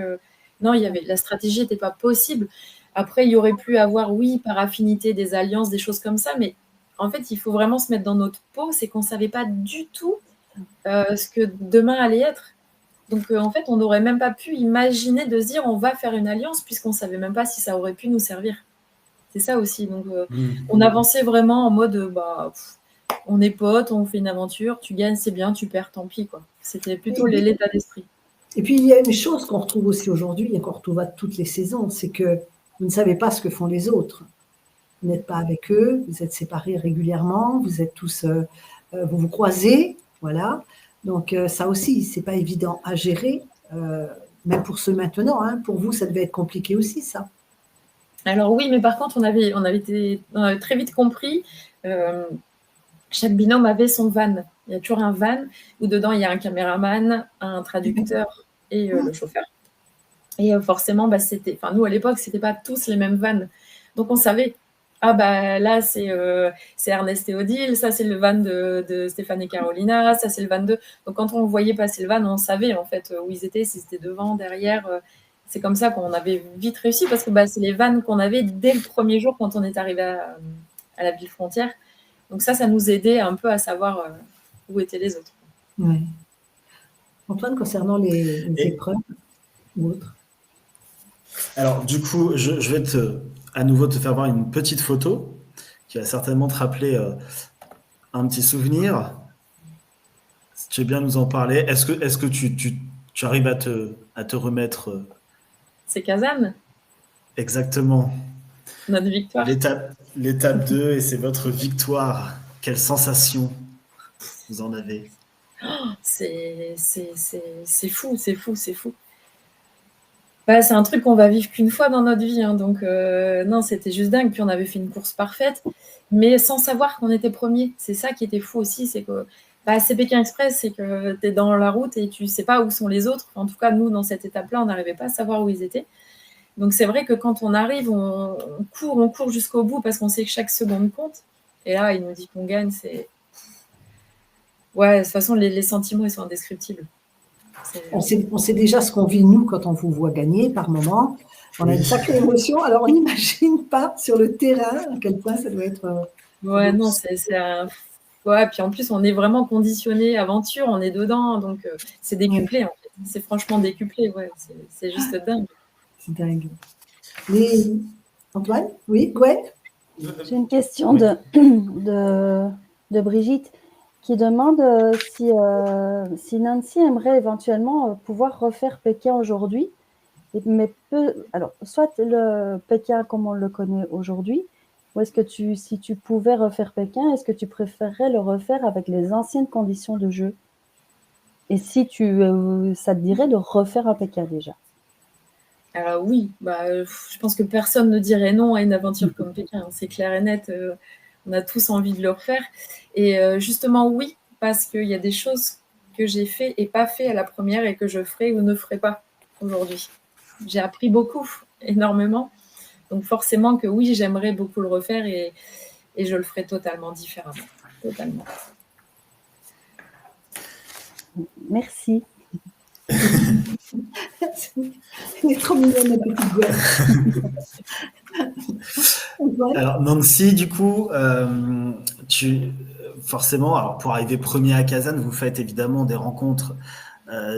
non, la stratégie n'était pas possible. Après, il y aurait pu avoir, oui, par affinité, des alliances, des choses comme ça. Mais en fait, il faut vraiment se mettre dans notre peau. C'est qu'on ne savait pas du tout ce que demain allait être. Donc, en fait, on n'aurait même pas pu imaginer de se dire on va faire une alliance puisqu'on ne savait même pas si ça aurait pu nous servir. C'est ça aussi. Donc, on avançait vraiment en mode on est potes, on fait une aventure, tu gagnes, c'est bien, tu perds, tant pis, quoi. C'était plutôt l'état d'esprit. Et puis, il y a une chose qu'on retrouve aussi aujourd'hui et qu'on retrouve à toutes les saisons, c'est que vous ne savez pas ce que font les autres. Vous n'êtes pas avec eux, vous êtes séparés régulièrement, vous êtes tous, vous vous croisez, voilà. Donc, ça aussi, c'est pas évident à gérer, même pour ceux maintenant. Hein. Pour vous, ça devait être compliqué aussi, ça. Alors oui, mais par contre, on avait très vite compris. Chaque binôme avait son van. Il y a toujours un van où dedans il y a un caméraman, un traducteur et le chauffeur. Et forcément, nous à l'époque, c'était pas tous les mêmes vannes. Donc on savait, là c'est Ernest et Odile, ça c'est le van de Stéphane et Carolina, ça c'est le van de. Donc quand on voyait passer le van, on savait en fait où ils étaient, si c'était devant, derrière. C'est comme ça qu'on avait vite réussi parce que c'est les vannes qu'on avait dès le premier jour quand on est arrivé à la ville frontière. Donc ça nous aidait un peu à savoir où étaient les autres. Ouais. Antoine, concernant les épreuves ou autres. Alors, du coup, je vais à nouveau te faire voir une petite photo qui va certainement te rappeler un petit souvenir. Si tu veux bien nous en parler, est-ce que tu arrives à te remettre C'est Kazan. Exactement. Notre victoire. L'étape 2, et c'est votre victoire. Quelle sensation vous en avez? C'est fou, c'est fou, c'est fou. C'est un truc qu'on va vivre qu'une fois dans notre vie. Hein, donc, non, c'était juste dingue. Puis, on avait fait une course parfaite, mais sans savoir qu'on était premier. C'est ça qui était fou aussi. C'est que c'est Pékin Express, c'est que tu es dans la route et tu ne sais pas où sont les autres. En tout cas, nous, dans cette étape-là, on n'arrivait pas à savoir où ils étaient. Donc, c'est vrai que quand on arrive, on court jusqu'au bout parce qu'on sait que chaque seconde compte. Et là, il nous dit qu'on gagne. Ouais, de toute façon, les sentiments, ils sont indescriptibles. On sait déjà ce qu'on vit, nous, quand on vous voit gagner par moment. On a une sacrée émotion. Alors, on n'imagine pas sur le terrain à quel point ça doit être… Ouais, non, Ouais, puis en plus, on est vraiment conditionné aventure, on est dedans, donc c'est décuplé, en fait. C'est franchement décuplé, ouais. C'est juste dingue. C'est dingue. Antoine? Oui, Gwen? J'ai une question de Brigitte qui demande si Nancy aimerait éventuellement pouvoir refaire Pékin aujourd'hui, mais alors, soit le Pékin comme on le connaît aujourd'hui, ou est-ce que si tu pouvais refaire Pékin, est-ce que tu préférerais le refaire avec les anciennes conditions de jeu? Et si ça te dirait de refaire un Pékin déjà? Alors oui, je pense que personne ne dirait non à une aventure comme Pékin, c'est clair et net. On a tous envie de le refaire. Et justement, oui, parce qu'il y a des choses que j'ai fait et pas fait à la première et que je ferai ou ne ferai pas aujourd'hui. J'ai appris beaucoup, énormément. Donc forcément que oui, j'aimerais beaucoup le refaire et je le ferai totalement différemment. Totalement. Merci. Elle est trop mignonne, la petite Gwen. Alors, Nancy, du coup, forcément, alors pour arriver premier à Kazan, vous faites évidemment des rencontres,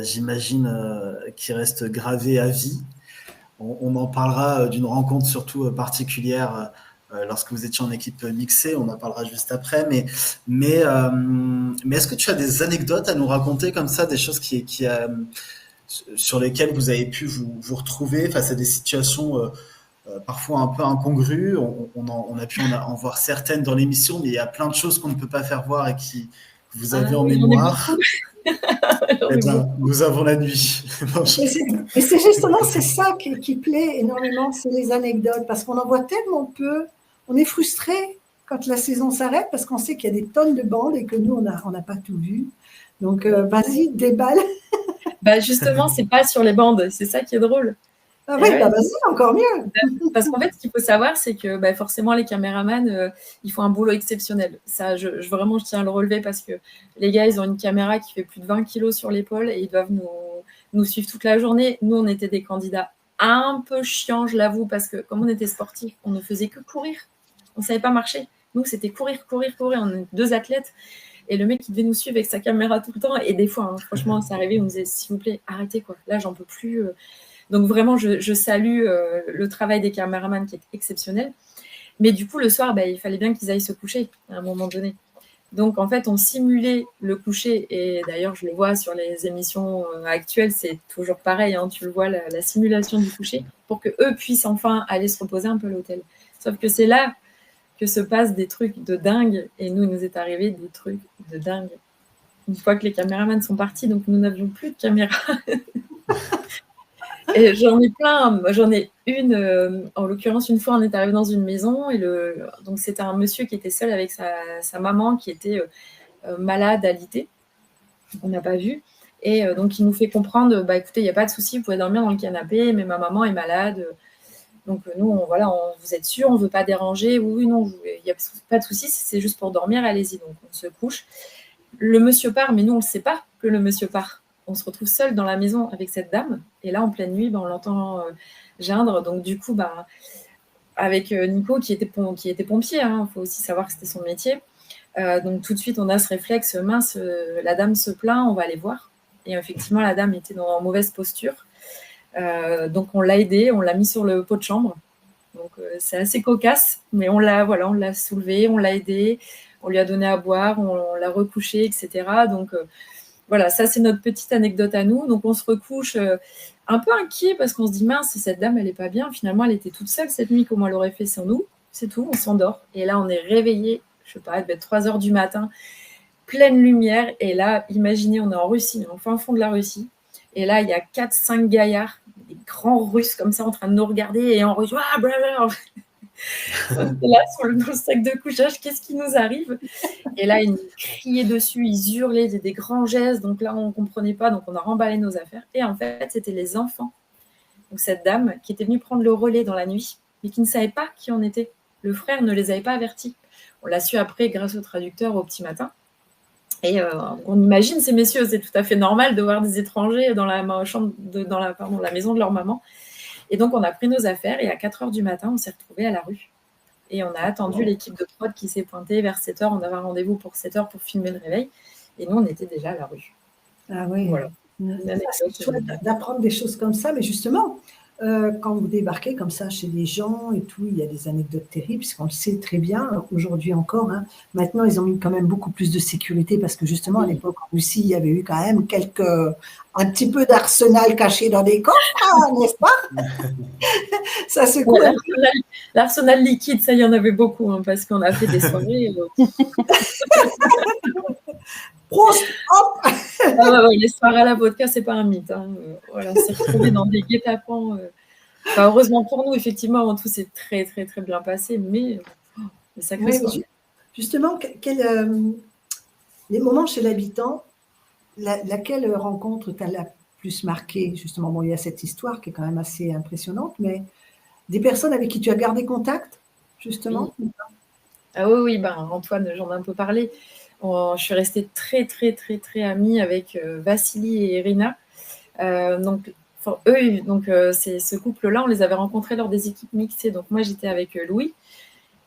j'imagine, qui restent gravées à vie. On en parlera d'une rencontre surtout particulière lorsque vous étiez en équipe mixée, on en parlera juste après. Mais est-ce que tu as des anecdotes à nous raconter comme ça, des choses sur lesquelles vous avez pu vous retrouver face à des situations parfois un peu incongrues? On a pu en voir certaines dans l'émission, mais il y a plein de choses qu'on ne peut pas faire voir et que vous avez en mémoire. Eh bien, nous avons la nuit. Et c'est justement, c'est ça qui plaît énormément, c'est les anecdotes, parce qu'on en voit tellement peu, on est frustré quand la saison s'arrête parce qu'on sait qu'il y a des tonnes de bandes et que nous, on n'a pas tout vu. Donc, vas-y, déballe. Bah justement, c'est pas sur les bandes, c'est ça qui est drôle. Ah oui, bah vas-y, encore mieux. Parce qu'en fait, ce qu'il faut savoir, c'est que bah, forcément, les caméramans, ils font un boulot exceptionnel. Ça, vraiment, je tiens à le relever parce que les gars, ils ont une caméra qui fait plus de 20 kilos sur l'épaule et ils doivent nous suivre toute la journée. Nous, on était des candidats un peu chiants, je l'avoue, parce que comme on était sportifs, on ne faisait que courir. On ne savait pas marcher. Nous, c'était courir. On est 2 athlètes. Et le mec, il devait nous suivre avec sa caméra tout le temps. Et des fois, hein, franchement, ça arrivait, on nous disait, s'il vous plaît, arrêtez, quoi. Là, j'en peux plus. Donc, vraiment, je salue le travail des caméramans qui est exceptionnel. Mais du coup, le soir, bah, il fallait bien qu'ils aillent se coucher à un moment donné. Donc, en fait, on simulait le coucher. Et d'ailleurs, je le vois sur les émissions actuelles, c'est toujours pareil. Hein, tu le vois, la simulation du coucher, pour qu'eux puissent enfin aller se reposer un peu à l'hôtel. Sauf que c'est là que se passent des trucs de dingue. Et nous, il nous est arrivé des trucs de dingue. Une fois que les caméramans sont partis, donc nous n'avions plus de caméra. Et j'en ai plein. J'en ai une, en l'occurrence, une fois, on est arrivé dans une maison. Et donc, c'était un monsieur qui était seul avec sa maman qui était malade, alitée. On n'a pas vu. Et donc, il nous fait comprendre, bah, écoutez, il n'y a pas de souci, vous pouvez dormir dans le canapé, mais ma maman est malade. Donc, nous, vous êtes sûrs, on ne veut pas déranger. Oui, non, il n'y a pas de souci, c'est juste pour dormir, allez-y. Donc, on se couche. Le monsieur part, mais nous, on ne sait pas que le monsieur part. On se retrouve seul dans la maison avec cette dame. Et là, en pleine nuit, on l'entend geindre. Donc, du coup, avec Nico, qui était pompier, il faut aussi savoir que c'était son métier. Donc, tout de suite, on a ce réflexe, mince, la dame se plaint, on va aller voir. Et effectivement, la dame était en mauvaise posture. Donc on l'a aidé, on l'a mis sur le pot de chambre. Donc c'est assez cocasse, mais on l'a soulevé, on l'a aidé, on lui a donné à boire, on l'a recouché, etc. Donc voilà, ça c'est notre petite anecdote à nous. Donc on se recouche un peu inquiet parce qu'on se dit mince, cette dame elle n'est pas bien. Finalement elle était toute seule cette nuit, comment elle aurait fait sans nous? C'est tout, on s'endort. Et là on est réveillé, je sais pas, 3h du matin, pleine lumière. Et là, imaginez, on est en Russie, au fin fond de la Russie. Et là, il y a 4-5 gaillards, des grands Russes comme ça, en train de nous regarder et en russe. Ah, blablabla. Là, sur le sac de couchage, qu'est-ce qui nous arrive? Et là, ils nous criaient dessus, ils hurlaient, des grands gestes. Donc là, on ne comprenait pas, donc on a remballé nos affaires. Et en fait, c'était les enfants. Donc cette dame qui était venue prendre le relais dans la nuit, mais qui ne savait pas qui on était. Le frère ne les avait pas avertis. On l'a su après grâce au traducteur au petit matin. Et on imagine ces messieurs, c'est tout à fait normal de voir des étrangers dans la maison de leur maman. Et donc, on a pris nos affaires et à 4h du matin, on s'est retrouvés à la rue. Et on a attendu l'équipe de prod qui s'est pointée vers 7h. On avait un rendez-vous pour 7h pour filmer le réveil. Et nous, on était déjà à la rue. Ah oui. Voilà. C'est chouette d'apprendre des choses comme ça, mais justement, quand vous débarquez comme ça chez des gens et tout, il y a des anecdotes terribles, puisqu'on le sait très bien, aujourd'hui encore. Hein. Maintenant, ils ont mis quand même beaucoup plus de sécurité, parce que justement, à l'époque, en Russie, il y avait eu quand même un petit peu d'arsenal caché dans des coffres, n'est-ce pas? Ça se coule. L'arsenal liquide, ça, il y en avait beaucoup, hein, parce qu'on a fait des soirées. Prost, hop. Les soirées à la vodka, c'est pas un mythe. Hein. Voilà, on s'est retrouvés dans des guet-apens. Heureusement pour nous, effectivement, tout s'est très, très, très bien passé, mais sacré soirée. Justement, les moments chez l'habitant, laquelle rencontre t'a la plus marqué? Justement, bon, il y a cette histoire qui est quand même assez impressionnante, mais des personnes avec qui tu as gardé contact, justement? Oui. Ah oui, Antoine, j'en ai un peu parlé. Je suis restée très, très, très, très amie avec Vassili et Irina. Ce couple-là, on les avait rencontrés lors des équipes mixées. Donc, moi, j'étais avec Louis.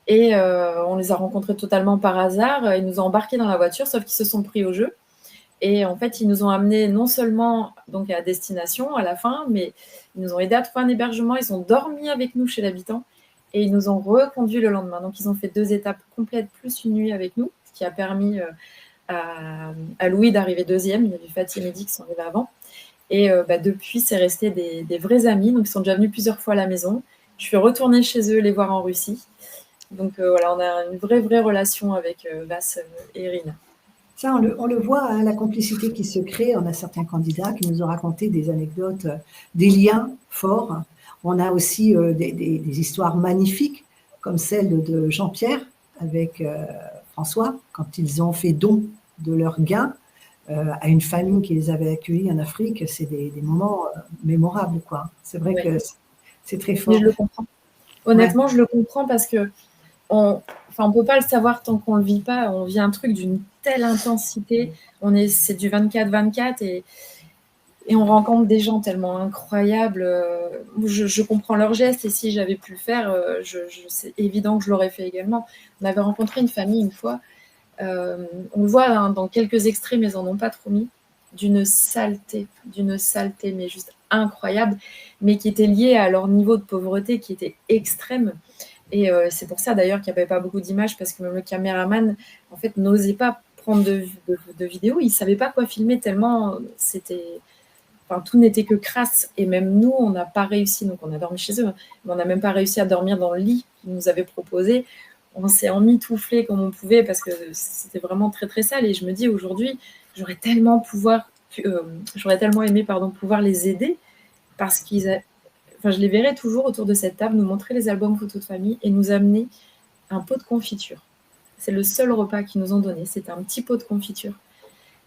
Et on les a rencontrés totalement par hasard. Ils nous ont embarqués dans la voiture, sauf qu'ils se sont pris au jeu. Et en fait, ils nous ont amenés non seulement donc, à destination à la fin, mais ils nous ont aidés à trouver un hébergement. Ils ont dormi avec nous chez l'habitant. Et ils nous ont reconduits le lendemain. Donc, ils ont fait 2 étapes complètes plus une nuit avec nous, ce qui a permis à Louis d'arriver deuxième. Il y avait Fatih et Mehdi qui sont arrivés avant. Et depuis, c'est resté des vrais amis. Donc, ils sont déjà venus plusieurs fois à la maison. Je suis retournée chez eux les voir en Russie. Donc, voilà, on a une vraie relation avec Vass et Irina. Ça, on le voit, hein, la complicité qui se crée. On a certains candidats qui nous ont raconté des anecdotes, des liens forts. On a aussi des histoires magnifiques comme celle de Jean-Pierre avec François, quand ils ont fait don de leurs gains à une famille qui les avait accueillis en Afrique, c'est des moments mémorables, quoi. C'est vrai Ouais. que c'est très fort. Mais je le comprends. Honnêtement, je le comprends parce que on peut pas le savoir tant qu'on le vit pas. On vit un truc d'une telle intensité. C'est du 24/24 et on rencontre des gens tellement incroyables. Je comprends leurs gestes et si j'avais pu le faire, c'est évident que je l'aurais fait également. On avait rencontré une famille une fois. On le voit hein, dans quelques extraits, mais ils en ont pas trop mis. D'une saleté, mais juste incroyable, mais qui était liée à leur niveau de pauvreté qui était extrême. Et c'est pour ça d'ailleurs qu'il n'y avait pas beaucoup d'images parce que même le caméraman en fait n'osait pas prendre de vidéos, il ne savait pas quoi filmer tellement tout n'était que crasse. Et même nous, on n'a pas réussi, donc on a dormi chez eux, mais on n'a même pas réussi à dormir dans le lit qu'ils nous avaient proposé. On s'est emmitouflé comme on pouvait parce que c'était vraiment très très sale. Et je me dis aujourd'hui, j'aurais tellement aimé pouvoir les aider parce je les verrais toujours autour de cette table, nous montrer les albums photos de famille et nous amener un pot de confiture. C'est le seul repas qu'ils nous ont donné, c'était un petit pot de confiture.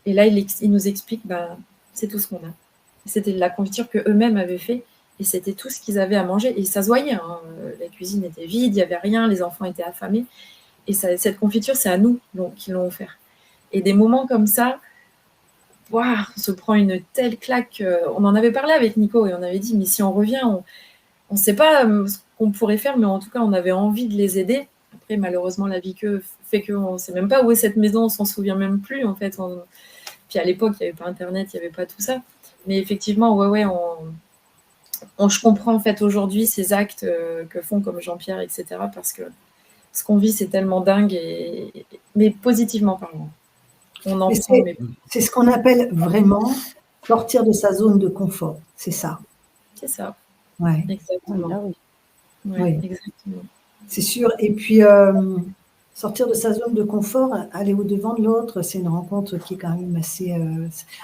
Et là, ils nous expliquent, c'est tout ce qu'on a. C'était de la confiture qu'eux-mêmes avaient fait et c'était tout ce qu'ils avaient à manger. Et ça se voyait, hein. La cuisine était vide, il n'y avait rien, les enfants étaient affamés. Et cette confiture, c'est à nous qui l'ont offert. Et des moments comme ça, on se prend une telle claque. On en avait parlé avec Nico et on avait dit, mais si on revient, on ne sait pas ce qu'on pourrait faire, mais en tout cas, on avait envie de les aider. Après, malheureusement, la vie fait qu'on ne sait même pas où est cette maison, on s'en souvient même plus, en fait. Puis à l'époque, il n'y avait pas Internet, il n'y avait pas tout ça. Mais effectivement, je comprends en fait aujourd'hui ces actes que font comme Jean-Pierre, etc. Parce que ce qu'on vit, c'est tellement dingue, mais positivement parlant. On en prend, mais c'est ce qu'on appelle vraiment sortir de sa zone de confort. C'est ça. c'est ça. Ouais. Exactement. Ah oui. Ouais, Oui. exactement. C'est sûr. Et puis, sortir de sa zone de confort, aller au-devant de l'autre, c'est une rencontre qui est quand même assez...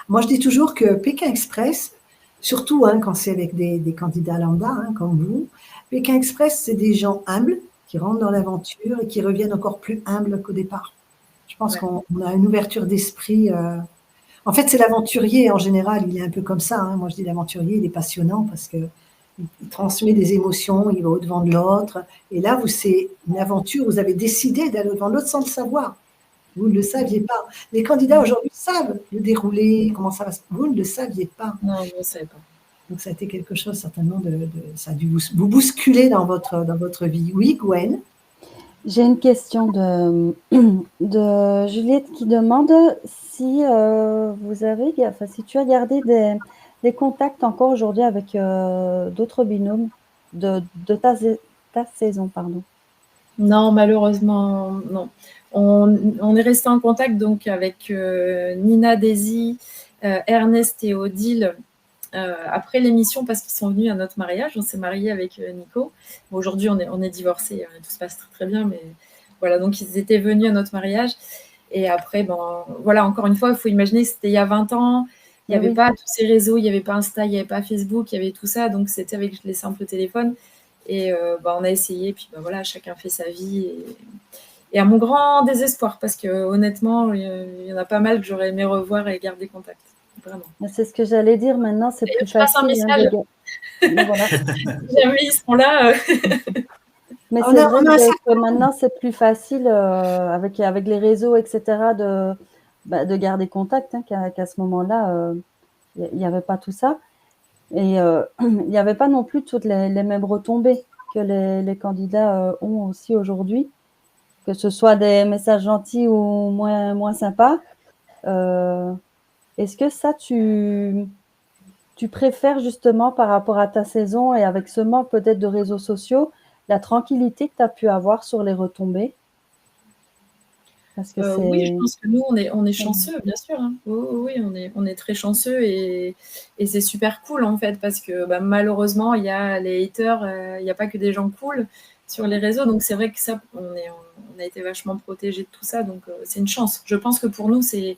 Moi, je dis toujours que Pékin Express, surtout hein, quand c'est avec des candidats lambda, hein, comme vous, Pékin Express, c'est des gens humbles qui rentrent dans l'aventure et qui reviennent encore plus humbles qu'au départ. Je pense qu'on a une ouverture d'esprit. En fait, c'est l'aventurier en général, il est un peu comme ça. Hein. Moi, je dis l'aventurier, il est passionnant parce que il transmet des émotions, il va au-devant de l'autre. Et là, c'est une aventure, vous avez décidé d'aller au-devant de l'autre sans le savoir. Vous ne le saviez pas. Les candidats aujourd'hui savent le dérouler, comment ça va se... Vous ne le saviez pas. Non, je ne savais pas. Donc, ça a été quelque chose, certainement, ça a dû vous bousculer dans votre vie. Oui, Gwen? J'ai une question de Juliette qui demande si si tu as gardé des contacts encore aujourd'hui avec d'autres binômes de ta saison, pardon. Non, malheureusement, non. On est resté en contact donc avec Nina, Daisy, Ernest et Odile après l'émission parce qu'ils sont venus à notre mariage. On s'est mariés avec Nico. Bon, aujourd'hui, on est divorcés, tout se passe très, très bien, mais voilà, donc ils étaient venus à notre mariage. Et après, voilà, encore une fois, il faut imaginer que c'était il y a 20 ans. Il n'y avait pas tous ces réseaux, il n'y avait pas Insta, il n'y avait pas Facebook, il y avait tout ça. Donc, c'était avec les simples téléphones. Et on a essayé, puis voilà, chacun fait sa vie. Et à mon grand désespoir, parce que honnêtement, il y en a pas mal que j'aurais aimé revoir et garder contact. Vraiment. C'est ce que j'allais dire. Maintenant, c'est plus facile. Je passe un message. Voilà. Jamais ils seront là. Mais c'est vrai que maintenant, c'est plus facile avec les réseaux, etc., de garder contact, hein, qu'à ce moment-là, il n'y avait pas tout ça. Et il n'y avait pas non plus toutes les mêmes retombées que les candidats ont aussi aujourd'hui, que ce soit des messages gentils ou moins sympas. Est-ce que ça, tu préfères justement par rapport à ta saison et avec ce manque peut-être de réseaux sociaux, la tranquillité que tu as pu avoir sur les retombées? Parce que oui, je pense que nous, on est chanceux, bien sûr. Hein. Oui, on est très chanceux et c'est super cool en fait parce que malheureusement, il y a les haters, il n'y a pas que des gens cool sur les réseaux. Donc c'est vrai que ça, on a été vachement protégés de tout ça. Donc c'est une chance. Je pense que pour nous, c'est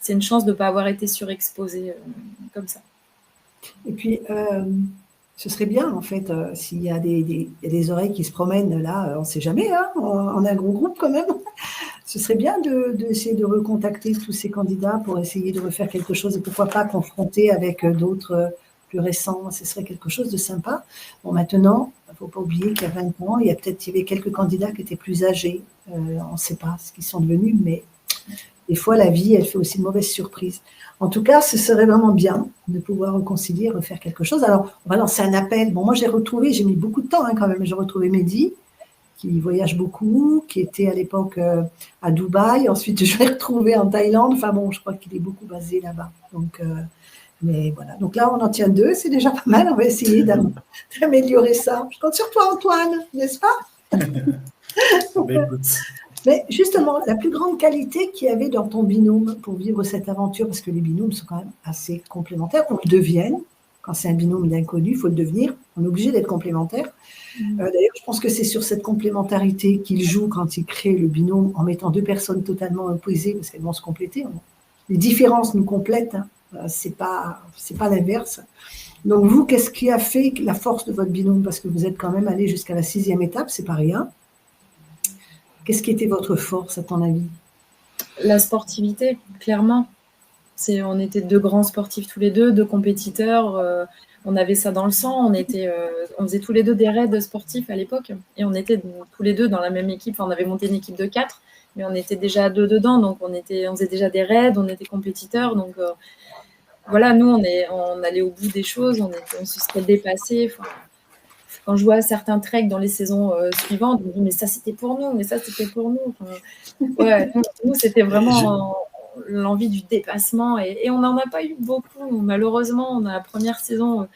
une chance de ne pas avoir été surexposés comme ça. Et puis, Ce serait bien, en fait, s'il y a il y a des oreilles qui se promènent là, on ne sait jamais, hein, on a un gros groupe quand même. Ce serait bien d'essayer de recontacter tous ces candidats pour essayer de refaire quelque chose et pourquoi pas confronter avec d'autres plus récents. Ce serait quelque chose de sympa. Bon, maintenant, il ne faut pas oublier qu'il y a 20 ans, il y avait quelques candidats qui étaient plus âgés. On ne sait pas ce qu'ils sont devenus, mais des fois, la vie, elle fait aussi de mauvaises surprises. En tout cas, ce serait vraiment bien de pouvoir réconcilier, refaire quelque chose. Alors, on va lancer un appel. Bon, moi, j'ai mis beaucoup de temps quand même. J'ai retrouvé Mehdi, qui voyage beaucoup, qui était à l'époque à Dubaï. Ensuite, je l'ai retrouvé en Thaïlande. Enfin bon, je crois qu'il est beaucoup basé là-bas. Donc, mais voilà. Donc là, on en tient 2. C'est déjà pas mal. On va essayer d'améliorer ça. Je compte sur toi, Antoine, n'est-ce pas? Mais justement, la plus grande qualité qu'il y avait dans ton binôme pour vivre cette aventure, parce que les binômes sont quand même assez complémentaires, on le devienne. Quand c'est un binôme d'inconnus, il faut le devenir. On est obligé d'être complémentaires. D'ailleurs, je pense que c'est sur cette complémentarité qu'il joue quand il crée le binôme en mettant 2 personnes totalement opposées, parce qu'elles vont se compléter. Les différences nous complètent, hein. C'est pas l'inverse. Donc vous, qu'est-ce qui a fait la force de votre binôme? Parce que vous êtes quand même allé jusqu'à la 6e étape, c'est pas rien. Qu'est-ce qui était votre force, à ton avis? La sportivité, clairement. On était 2 grands sportifs tous les deux, 2 compétiteurs. On avait ça dans le sang. On faisait tous les 2 des raids sportifs à l'époque. Et on était tous les 2 dans la même équipe. Enfin, on avait monté une équipe de 4, mais on était déjà 2 dedans. Donc, on faisait déjà des raids, on était compétiteurs. Donc, voilà, nous, on allait au bout des choses. On se serait dépassés. Enfin, quand je vois certains treks dans les saisons suivantes, je me dis, mais ça, c'était pour nous. Mais ça, c'était pour nous. Enfin, ouais, nous, c'était vraiment l'envie du dépassement. Et on n'en a pas eu beaucoup. Malheureusement, la première saison,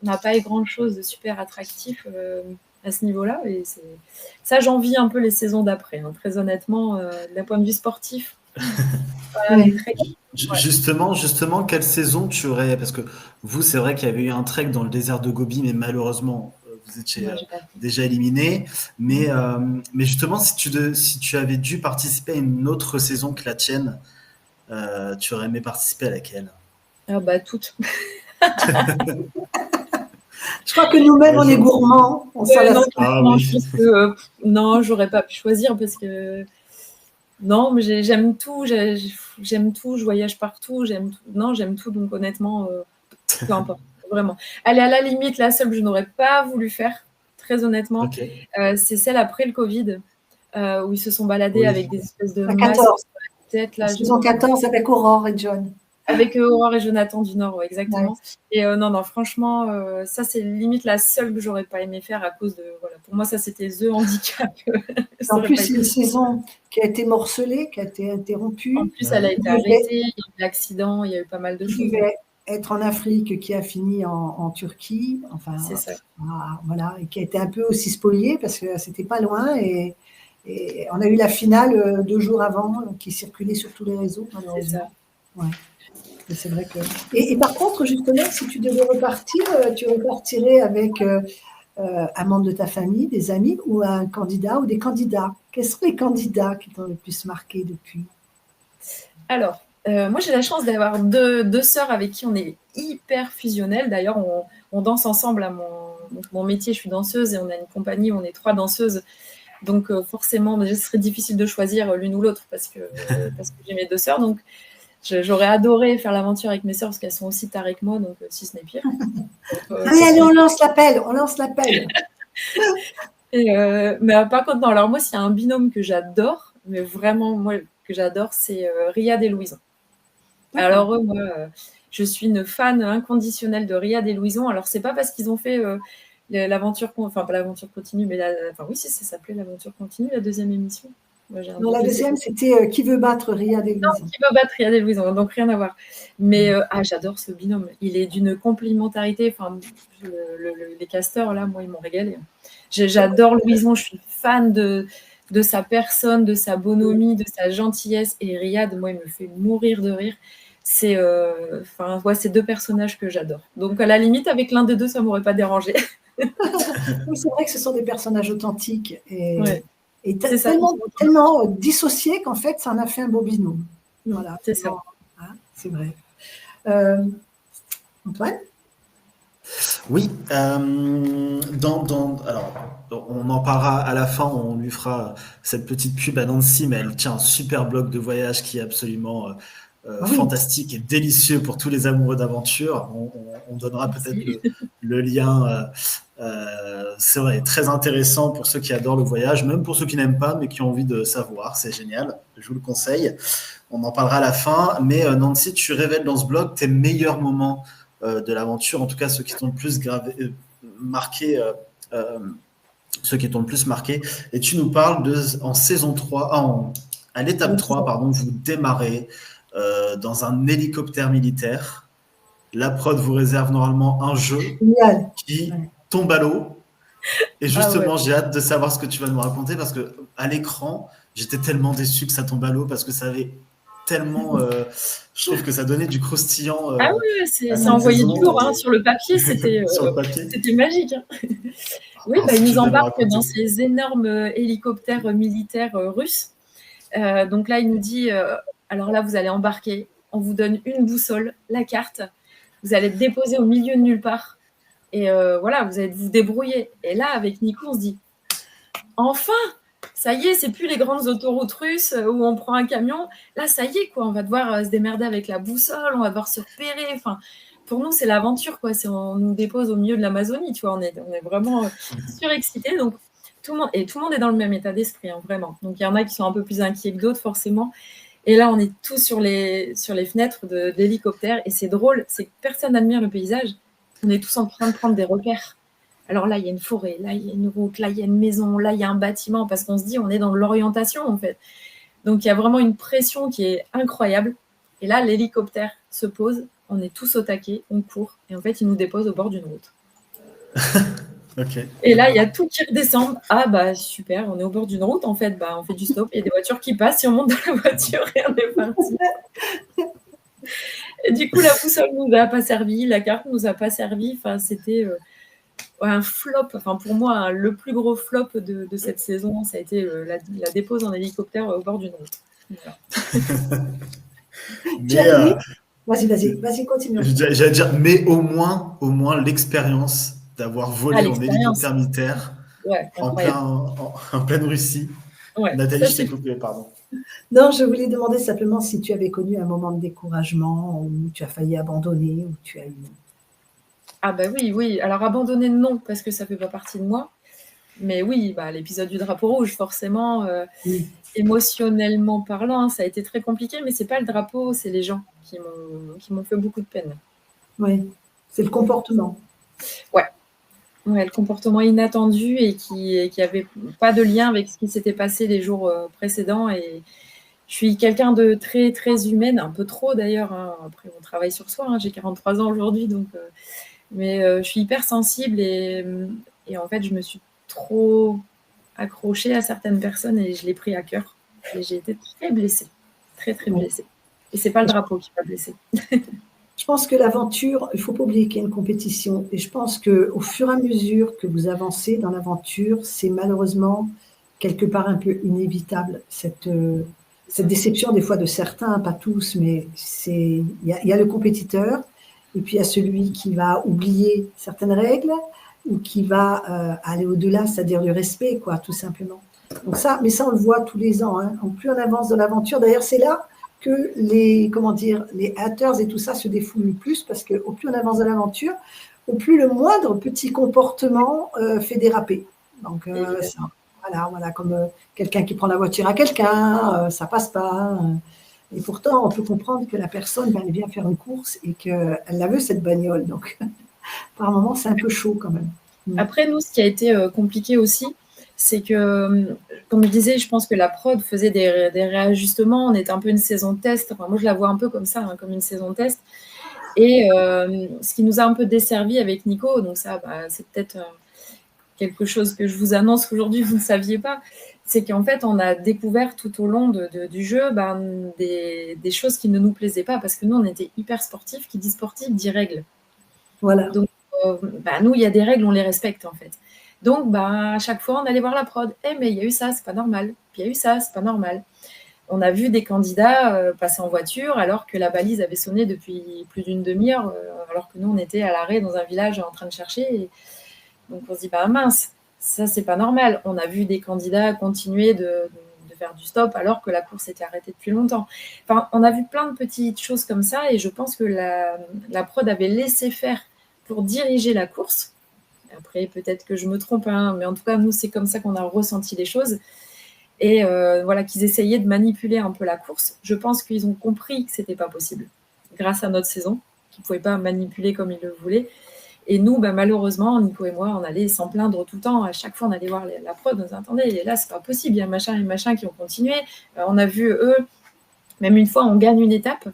on n'a pas eu grand-chose de super attractif à ce niveau-là. Et ça, j'envie un peu les saisons d'après. Hein, très honnêtement, d'un point de vue sportif. Voilà, les treks. Ouais. Justement, quelle saison tu aurais? Parce que vous, c'est vrai qu'il y avait eu un trek dans le désert de Gobi, mais malheureusement, vous étiez déjà éliminé. Mais justement, si tu avais dû participer à une autre saison que la tienne, tu aurais aimé participer à laquelle? Ah bah toutes. Je crois que nous-mêmes, on est gourmands. On non, j'aurais pas pu choisir parce que non, mais j'aime tout, j'aime tout, je voyage partout, j'aime tout, donc honnêtement, peu importe, vraiment. Allez, à la limite, la seule que je n'aurais pas voulu faire, très honnêtement, c'est celle après le Covid, où ils se sont baladés avec des espèces de masques sur la tête. Là, saison 14 avec Aurore et John. Avec Aurore et Jonathan du Nord, ouais, exactement. Ouais. Et non, franchement, ça, c'est limite la seule que j'aurais pas aimé faire à cause de... Voilà, pour moi, ça, c'était the handicap. En plus, c'est une saison qui a été morcelée, qui a été interrompue. En plus, elle a été arrêtée, il y a eu l'accident, il y a eu pas mal de choses. Il devait être en Afrique, qui a fini en Turquie. Enfin, c'est ça. Voilà, et qui a été un peu aussi spoliée parce que c'était pas loin. Et on a eu la finale 2 jours avant, qui circulait sur tous les réseaux, malheureusement. C'est ça. Ouais. C'est vrai que... Et par contre, justement, si tu devais repartir, tu repartirais avec un membre de ta famille, des amis, ou un candidat ou des candidats. Quels sont les candidats qui t'ont le plus marqué depuis? Alors, moi, j'ai la chance d'avoir deux sœurs avec qui on est hyper fusionnelles. D'ailleurs, on danse ensemble à mon métier. Je suis danseuse et on a une compagnie où on est 3 danseuses. Donc, forcément, ce serait difficile de choisir l'une ou l'autre parce que j'ai mes 2 sœurs. Donc, j'aurais adoré faire l'aventure avec mes sœurs parce qu'elles sont aussi tarées que moi, donc si ce n'est pire. Donc, allez, on lance l'appel, mais par contre, non, alors moi, s'il y a un binôme que j'adore, mais vraiment, moi, que j'adore, c'est Riyad et Louison. Alors, moi, je suis une fan inconditionnelle de Riyad et Louison. Alors, c'est pas parce qu'ils ont fait l'aventure, enfin, pas l'aventure continue, mais enfin, oui, si, ça s'appelait l'aventure continue, la 2e émission. Non, la 2e, c'était Qui veut battre Riyad et Louison. Non, Qui veut battre Riyad et Louison, donc rien à voir. Mais j'adore ce binôme. Il est d'une complémentarité. Enfin, les casteurs, là, moi, ils m'ont régalé. J'adore Louison, je suis fan de sa personne, de sa bonhomie, de sa gentillesse. Et Riyad, moi, il me fait mourir de rire. C'est 2 personnages que j'adore. Donc, à la limite, avec l'un des 2, ça ne m'aurait pas dérangé. Oui, c'est vrai que ce sont des personnages authentiques. Et... Ouais. Et tellement dissocié qu'en fait, ça en a fait un beau binôme. Voilà. C'est ça. Hein, c'est vrai. Antoine? Oui, alors, on en parlera à la fin, on lui fera cette petite pub à Nancy, mais elle tient un super blog de voyage qui est absolument Ah oui, fantastique et délicieux pour tous les amoureux d'aventure. On donnera peut-être Merci. le lien. C'est vrai, très intéressant pour ceux qui adorent le voyage, même pour ceux qui n'aiment pas, mais qui ont envie de savoir. C'est génial, je vous le conseille. On en parlera à la fin, mais Nancy, tu révèles dans ce blog tes meilleurs moments de l'aventure, en tout cas ceux qui t'ont le plus marqué, ceux qui t'ont le plus marqué. Et tu nous parles en saison 3, à l'étape oui, c'est 3, ça. pardon, vous démarrez dans un hélicoptère militaire. La prod vous réserve normalement un jeu Génial. qui Ouais. tombe à l'eau. Et Ah ouais. justement, j'ai hâte de savoir ce que tu vas nous raconter parce que à l'écran, j'étais tellement déçu que ça tombe à l'eau parce que ça avait tellement. Je trouve que ça donnait du croustillant Ah oui, à ça cette envoyait du saison lourd, hein. Sur le papier, sur le papier. c'était magique, hein. Oui, Alors, il si nous tu veux nous embarque raconter. dans ces énormes hélicoptères militaires russes. Donc là, il nous dit, alors là, vous allez embarquer, on vous donne une boussole, la carte, vous allez être déposé au milieu de nulle part. Et voilà, vous allez vous débrouiller. Et là, avec Nico, on se dit, enfin, ça y est, c'est plus les grandes autoroutes russes où on prend un camion. Là, ça y est, quoi, on va devoir se démerder avec la boussole, on va devoir se repérer. Enfin, pour nous, c'est l'aventure, quoi. On nous dépose au milieu de l'Amazonie, tu vois. On est vraiment surexcités. Donc, tout le monde est dans le même état d'esprit, hein, vraiment. Donc, il y en a qui sont un peu plus inquiets que d'autres, forcément. Et là, on est tous sur les fenêtres de l'hélicoptère. Et c'est drôle, c'est que personne n'admire le paysage. On est tous en train de prendre des repères. Alors là, il y a une forêt, là, il y a une route, là, il y a une maison, là, il y a un bâtiment, parce qu'on se dit, on est dans l'orientation, en fait. Donc, il y a vraiment une pression qui est incroyable. Et là, l'hélicoptère se pose, on est tous au taquet, on court, et en fait, il nous dépose au bord d'une route. Ok. Et là, il y a tout qui redescend. Ah, bah, super, on est au bord d'une route, en fait, bah, on fait du stop, il y a des voitures qui passent, si on monte dans la voiture, et on est parti. Et du coup, la boussole ne nous a pas servi, la carte ne nous a pas servi, enfin, c'était un flop, enfin pour moi, le plus gros flop de cette saison, ça a été la dépose en hélicoptère au bord d'une route. Voilà. Mais Jeremy, vas-y, continue. j'allais dire, mais au moins l'expérience d'avoir Ah, volé en l'expérience, hélicoptère militaire ouais, en, incroyable. en pleine Russie. Ouais, Nathalie, ça je t'ai c'est. coupé, pardon. Non, je voulais demander simplement si tu avais connu un moment de découragement où tu as failli abandonner, où tu as eu. Ah bah oui, oui. Alors abandonner, non, parce que ça fait pas partie de moi. Mais oui, bah, l'épisode du drapeau rouge, forcément, Oui, émotionnellement parlant, ça a été très compliqué, mais c'est pas le drapeau, c'est les gens qui m'ont fait beaucoup de peine. oui. C'est le comportement. Ouais. Ouais, le comportement inattendu et qui avait pas de lien avec ce qui s'était passé les jours précédents. Et je suis quelqu'un de très, très humaine, un peu trop d'ailleurs, hein. Après, on travaille sur soi, hein. J'ai 43 ans aujourd'hui, donc, mais je suis hyper sensible et en fait, je me suis trop accrochée à certaines personnes et je l'ai pris à cœur. Et j'ai été très blessée, très, très Oui. blessée. Et c'est pas le drapeau qui m'a blessée. Je pense que l'aventure, il ne faut pas oublier qu'il y a une compétition. Et je pense qu'au fur et à mesure que vous avancez dans l'aventure, c'est malheureusement quelque part un peu inévitable, cette déception des fois de certains, pas tous, mais il y a le compétiteur, et puis il y a celui qui va oublier certaines règles, ou qui va aller au-delà, c'est-à-dire du respect, quoi, tout simplement. Donc ça, mais ça, on le voit tous les ans, hein. Plus on avance dans l'aventure, d'ailleurs, c'est là que les haters et tout ça se défoulent le plus parce qu'au plus on avance dans l'aventure, au plus le moindre petit comportement fait déraper. Donc, voilà, comme quelqu'un qui prend la voiture à quelqu'un, ça passe pas. Et pourtant, on peut comprendre que la personne elle vient faire une course et qu'elle la veut, cette bagnole. Donc, par moments, c'est un peu chaud quand même. Après, nous, ce qui a été compliqué aussi, c'est que, comme je disais, je pense que la prod faisait des réajustements. On était un peu une saison test. Enfin, moi, je la vois un peu comme ça, hein, comme une saison test. Et ce qui nous a un peu desservi avec Nico, donc ça, bah, c'est peut-être quelque chose que je vous annonce qu'aujourd'hui, vous ne saviez pas, c'est qu'en fait, on a découvert tout au long du jeu des choses qui ne nous plaisaient pas, parce que nous, on était hyper sportifs. Qui dit sportif dit règles. Voilà. Donc, nous, il y a des règles, on les respecte, en fait. Donc, à chaque fois, on allait voir la prod. Mais il y a eu ça, c'est pas normal. Puis il y a eu ça, c'est pas normal. On a vu des candidats passer en voiture alors que la balise avait sonné depuis plus d'une demi-heure, alors que nous, on était à l'arrêt dans un village en train de chercher. Et donc, on se dit, bah mince, ça, c'est pas normal. On a vu des candidats continuer de faire du stop alors que la course était arrêtée depuis longtemps. Enfin, on a vu plein de petites choses comme ça et je pense que la prod avait laissé faire pour diriger la course. Après, peut-être que je me trompe, hein, mais en tout cas, nous, c'est comme ça qu'on a ressenti les choses. Et voilà, qu'ils essayaient de manipuler un peu la course. Je pense qu'ils ont compris que c'était pas possible grâce à notre saison, qu'ils ne pouvaient pas manipuler comme ils le voulaient. Et nous, malheureusement, Nico et moi, on allait s'en plaindre tout le temps. À chaque fois, on allait voir la prod, on disait, attendez, là, c'est pas possible, il y a machin et machin qui ont continué. On a vu eux, même une fois, on gagne une étape,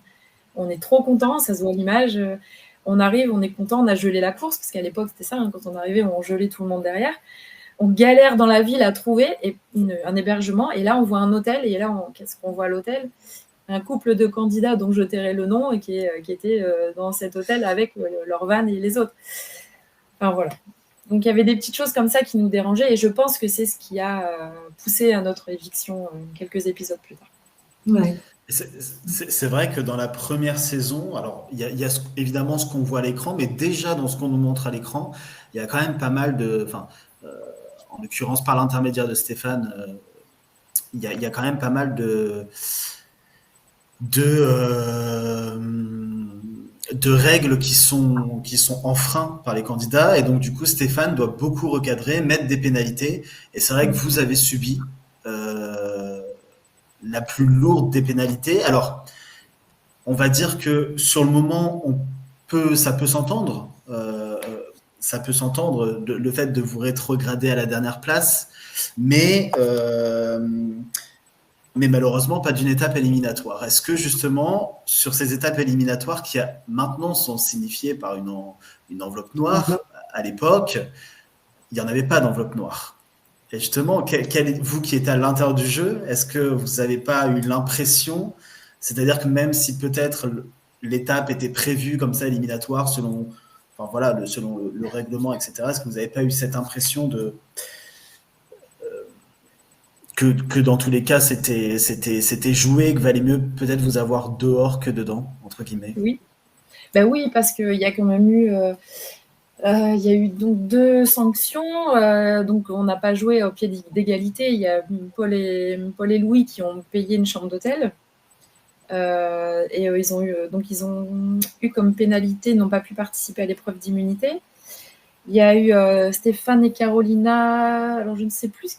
on est trop content, ça se voit à l'image. On arrive, on est content, on a gelé la course, parce qu'à l'époque, c'était ça, hein, quand on arrivait, on gelait tout le monde derrière. On galère dans la ville à trouver un hébergement, et là, on voit un hôtel, et là, qu'est-ce qu'on voit à l'hôtel ? Un couple de candidats dont je tairai le nom et qui étaient dans cet hôtel avec leur van et les autres. Enfin, voilà. Donc, il y avait des petites choses comme ça qui nous dérangeaient, et je pense que c'est ce qui a poussé à notre éviction quelques épisodes plus tard. Ouais. C'est vrai que dans la première saison, alors il y a évidemment ce qu'on voit à l'écran, mais déjà dans ce qu'on nous montre à l'écran, il y a quand même pas mal de, en l'occurrence par l'intermédiaire de Stéphane, il y a quand même pas mal de règles qui sont enfreintes par les candidats, et donc du coup Stéphane doit beaucoup recadrer, mettre des pénalités, et c'est vrai que vous avez subi la plus lourde des pénalités. Alors, on va dire que sur le moment, ça peut s'entendre. Ça peut s'entendre, le fait de vous rétrograder à la dernière place, mais malheureusement, pas d'une étape éliminatoire. Est-ce que justement, sur ces étapes éliminatoires qui maintenant sont signifiées par une enveloppe noire, à l'époque, il n'y en avait pas d'enveloppe noire? Et justement, vous qui êtes à l'intérieur du jeu, est-ce que vous n'avez pas eu l'impression, c'est-à-dire que même si peut-être l'étape était prévue comme ça, éliminatoire, selon le règlement, etc., est-ce que vous n'avez pas eu cette impression que dans tous les cas, c'était joué, que valait mieux peut-être vous avoir dehors que dedans, entre guillemets? Oui, oui, parce qu'il y a quand même eu... il y a eu donc 2 sanctions, donc on n'a pas joué au pied d'égalité. Il y a Paul et Louis qui ont payé une chambre d'hôtel, et ils ont eu comme pénalité, n'ont pas pu participer à l'épreuve d'immunité. Il y a eu Stéphane et Carolina, alors je ne sais plus,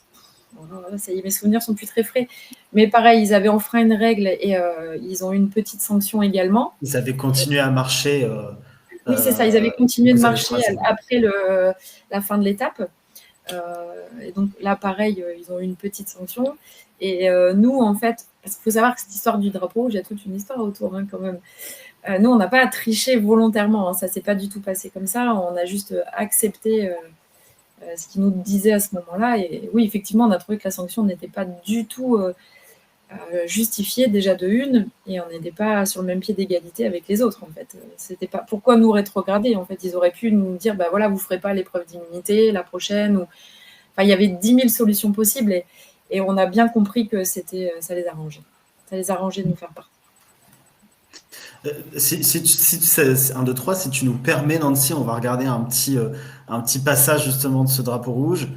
ça y est, mes souvenirs sont plus très frais, mais pareil, ils avaient enfreint une règle et ils ont eu une petite sanction également. Ils avaient continué à marcher. Oui, c'est ça, ils avaient continué de marcher après la fin de l'étape. Et donc là, pareil, ils ont eu une petite sanction. Et nous, en fait, parce qu'il faut savoir que cette histoire du drapeau, il y a toute une histoire autour quand même. Nous, on n'a pas triché volontairement, ça ne s'est pas du tout passé comme ça. On a juste accepté ce qu'ils nous disaient à ce moment-là. Et oui, effectivement, on a trouvé que la sanction n'était pas du tout justifiée déjà de une, et on n'était pas sur le même pied d'égalité avec les autres, en fait. C'était pas pourquoi nous rétrograder, en fait. Ils auraient pu nous dire, voilà, vous ne ferez pas l'épreuve d'immunité la prochaine. Enfin, il y avait 10 000 solutions possibles, et on a bien compris que ça les arrangeait. Ça les arrangeait de nous faire partie. Si 1, 2, 3, si tu nous permets, Nancy, on va regarder un petit passage justement de ce drapeau rouge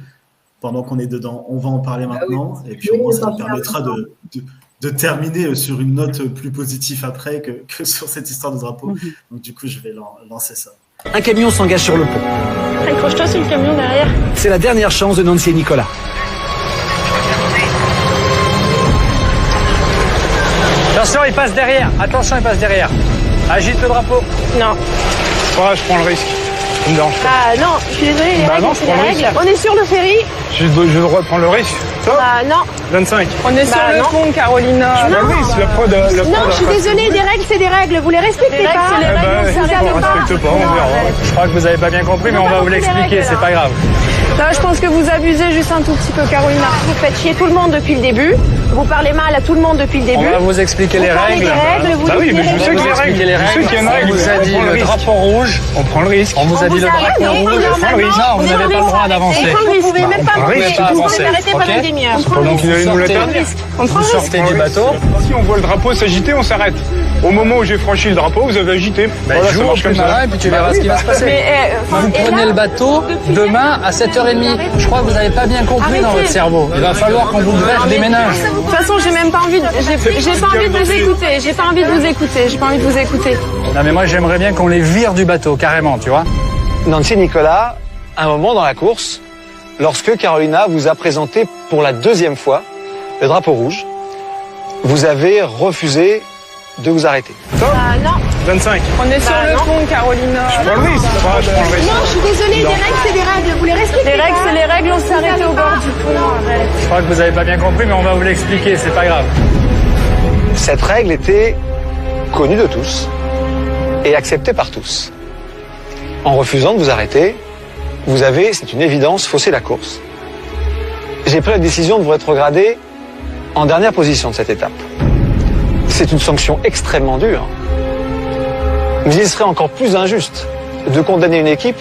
pendant qu'on est dedans. On va en parler maintenant, et puis au moins ça nous permettra de terminer sur une note plus positive après que sur cette histoire de drapeau. Donc du coup, je vais lancer ça. Un camion s'engage sur le pont. Accroche-toi sur le camion derrière. C'est la dernière chance de Nancy et Nicolas. Attention, il passe derrière. Attention, il passe derrière. Agite le drapeau. Non. Ouais, je prends le risque. Ça me dérange pas. Ah non, je suis désolée, les règles, non, c'est les règles. On est sur le ferry. J'ai le droit de prendre le risque. Top. Non. 25. On est sur le pont, Carolina. Non. Oui, c'est la prod. Non, je suis désolée, des règles, c'est des règles. Vous les respectez pas. On respecte pas, on verra. Je crois que vous avez pas bien compris, mais on va vous l'expliquer, c'est pas grave. Là, je pense que vous abusez juste un tout petit peu, Carolina. Vous faites chier tout le monde depuis le début. Vous parlez mal à tout le monde depuis le On début. va vous expliquer les Vous parlez règles. des règles, vous Bah oui, dites mais les je sais règles. qu'il y a des règles. Je sais qu'il y a une règle. On vous a dit On prend le risque. drapeau rouge. On prend le risque. On vous a dit le drapeau arrêté, rouge. normalement, risque. Non, vous n'avez pas le droit d'avancer. Vous pouvez même pas on bouger. risque Vous d'avancer, pouvez arrêter pendant ok une demi-heure. Donc il allait nous le sortez. dernier. On prend Vous le risque. sortez du bateau. Si on voit le drapeau s'agiter, on s'arrête. Au moment où j'ai franchi le drapeau, vous avez agité. Voilà, ça Joue au marche comme plus malin ça. et puis tu verras ce qui va se passer. Vous prenez le bateau demain à 7h30. Je crois que vous n'avez pas bien compris dans votre cerveau. Il va falloir qu'on vous greffe des méninges. De toute façon, j'ai même pas envie de, j'ai pas envie de vous écouter. J'ai pas envie de vous écouter. J'ai pas envie de vous écouter. Non mais moi j'aimerais bien qu'on les vire du bateau, carrément, tu vois. Nancy et Nicolas, un moment dans la course, lorsque Carolina vous a présenté pour la deuxième fois le drapeau rouge, vous avez refusé de vous arrêter. Non. 25. On est sur le pont, Carolina. Je prends le risque. Enfin, je prends le risque. Non, je suis désolée. Les règles, c'est des règles. Vous les respectez. Les règles, c'est les règles. On s'est arrêté au bord du pont. Arrête. Je crois que vous n'avez pas bien compris, mais on va vous l'expliquer, c'est pas grave. Cette règle était connue de tous et acceptée par tous. En refusant de vous arrêter, vous avez, c'est une évidence, faussé la course. J'ai pris la décision de vous rétrograder en dernière position de cette étape. C'est une sanction extrêmement dure. Mais il serait encore plus injuste de condamner une équipe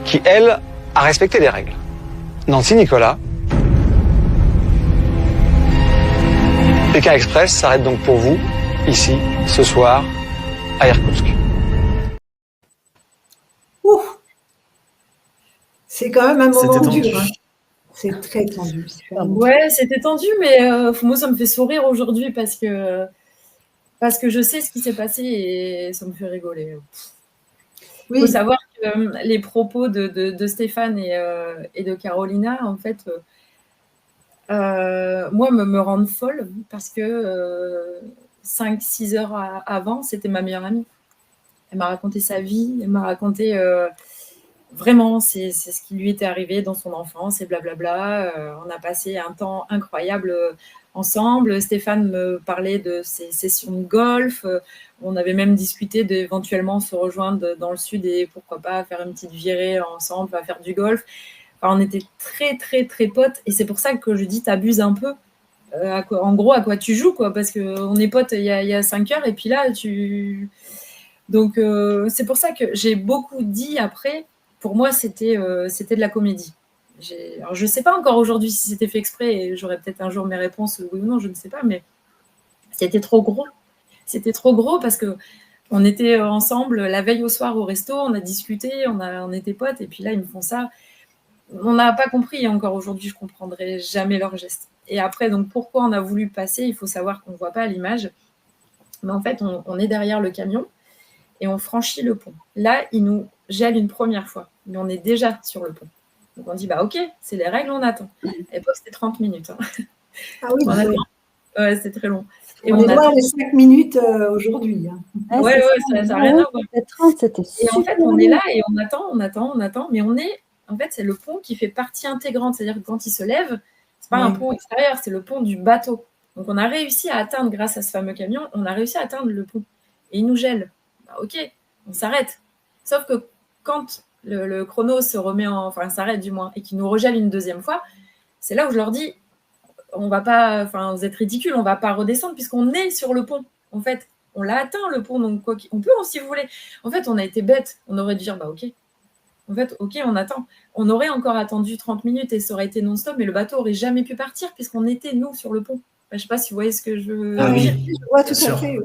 qui, elle, a respecté les règles. Nancy Nicolas. Pékin Express s'arrête donc pour vous, ici, ce soir, à Irkoutsk. Ouf. C'est quand même un moment C'était tendu. dur. Hein. C'est très tendu. Ouais, c'était tendu, mais moi, ça me fait sourire aujourd'hui parce que je sais ce qui s'est passé et ça me fait rigoler. Il Oui, faut savoir que les propos de Stéphane et de Carolina, en fait, moi, me rendent folle parce que 5-6 heures avant, c'était ma meilleure amie. Elle m'a raconté sa vie, elle m'a raconté vraiment c'est ce qui lui était arrivé dans son enfance et blablabla. On a passé un temps incroyable ensemble. Stéphane me parlait de ses sessions de golf. On avait même discuté d'éventuellement se rejoindre dans le sud et pourquoi pas faire une petite virée ensemble, à faire du golf. Enfin, on était très, très, très potes. Et c'est pour ça que je dis t'abuses un peu. En gros, à quoi tu joues, quoi. Parce qu'on est potes il y a 5 heures et puis là, Donc, c'est pour ça que j'ai beaucoup dit après. Pour moi, c'était de la comédie. Alors, je ne sais pas encore aujourd'hui si c'était fait exprès et j'aurai peut-être un jour mes réponses, oui ou non, je ne sais pas, mais c'était trop gros. C'était trop gros parce qu'on était ensemble la veille au soir au resto, on a discuté, on était potes et puis là, ils me font ça. On n'a pas compris et encore aujourd'hui, je ne comprendrai jamais leurs gestes. Et après, donc, pourquoi on a voulu passer? Il faut savoir qu'on ne voit pas à l'image. Mais en fait, on est derrière le camion et on franchit le pont. Là, il nous gèle une première fois, mais on est déjà sur le pont. Donc on dit, bah ok, c'est les règles, on attend. À l'époque, c'était 30 minutes. Hein. ah oui, Ouais, c'était très long. Et on est loin des 5 minutes aujourd'hui. Hein. Ouais, ça n'a rien à voir. Les 30, c'était Et en fait, super on est long. là et on attend, mais en fait, c'est le pont qui fait partie intégrante. C'est-à-dire que quand il se lève, c'est pas un pont extérieur, c'est le pont du bateau. Donc on a réussi à atteindre, grâce à ce fameux camion, on a réussi à atteindre le pont. Et il nous gèle. Bah, ok, on s'arrête. Sauf que quand le chrono se remet s'arrête du moins, et qu'il nous regèle une deuxième fois, c'est là où je leur dis, on va pas, vous êtes ridicules, on va pas redescendre puisqu'on est sur le pont. En fait, on l'a atteint le pont, donc on peut, si vous voulez. En fait, on a été bêtes. On aurait dû dire, bah ok. En fait, ok, on attend. On aurait encore attendu 30 minutes et ça aurait été non-stop, mais le bateau aurait jamais pu partir puisqu'on était, nous, sur le pont. Je sais pas si vous voyez ce que je veux dire. Je vois tout à fait.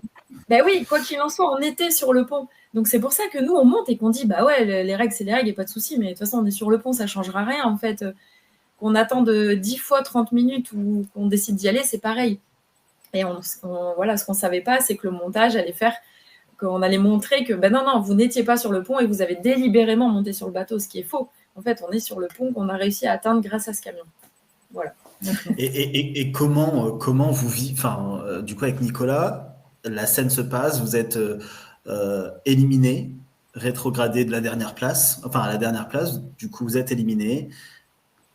Ben oui, quoi qu'il en soit, on était sur le pont. Donc c'est pour ça que nous, on monte et qu'on dit, bah ouais, les règles, c'est les règles, il n'y a pas de souci, mais de toute façon, on est sur le pont, ça ne changera rien, en fait. Qu'on attend de 10 fois 30 minutes ou qu'on décide d'y aller, c'est pareil. Et voilà, ce qu'on ne savait pas, c'est que le montage allait faire qu'on allait montrer que, ben non, vous n'étiez pas sur le pont et vous avez délibérément monté sur le bateau, ce qui est faux. En fait, on est sur le pont qu'on a réussi à atteindre grâce à ce camion. Voilà. Et comment vous vivez, du coup avec Nicolas, la scène se passe, vous êtes éliminé, rétrogradé de la dernière place, à la dernière place, du coup vous êtes éliminé.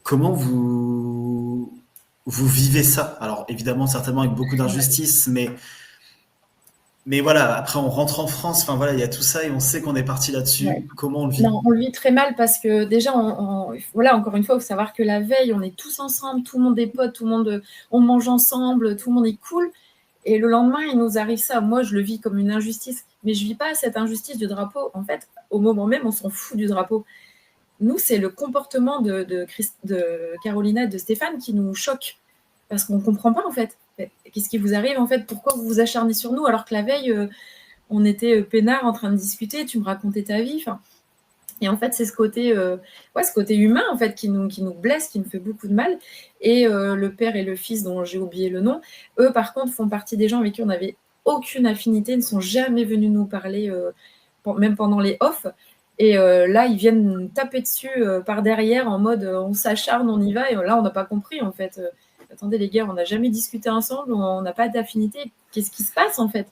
Comment vous vivez ça? Alors évidemment, certainement avec beaucoup d'injustice, mais Mais voilà, après on rentre en France, enfin voilà, il y a tout ça et on sait qu'on est parti là-dessus. Ouais. Comment on le vit? Non, on le vit très mal parce que déjà, voilà, encore une fois, il faut savoir que la veille, on est tous ensemble, tout le monde est potes, tout le monde, on mange ensemble, tout le monde est cool. Et le lendemain, il nous arrive ça. Moi, je le vis comme une injustice, mais je vis pas cette injustice du drapeau. En fait, au moment même, on s'en fout du drapeau. Nous, c'est le comportement de Carolina et de Stéphane qui nous choque parce qu'on ne comprend pas, en fait. Qu'est-ce qui vous arrive, en fait? Pourquoi vous vous acharnez sur nous alors que la veille, on était peinards en train de discuter, tu me racontais ta vie. Et en fait, c'est ce côté humain, en fait, qui nous blesse, qui nous fait beaucoup de mal. Et le père et le fils, dont j'ai oublié le nom, eux, par contre, font partie des gens avec qui on n'avait aucune affinité, ne sont jamais venus nous parler, même pendant les off. Et là, ils viennent nous taper dessus par derrière en mode on s'acharne, on y va. Et là, on n'a pas compris, en fait. Attendez, les gars, on n'a jamais discuté ensemble, on n'a pas d'affinité. Qu'est-ce qui se passe, en fait?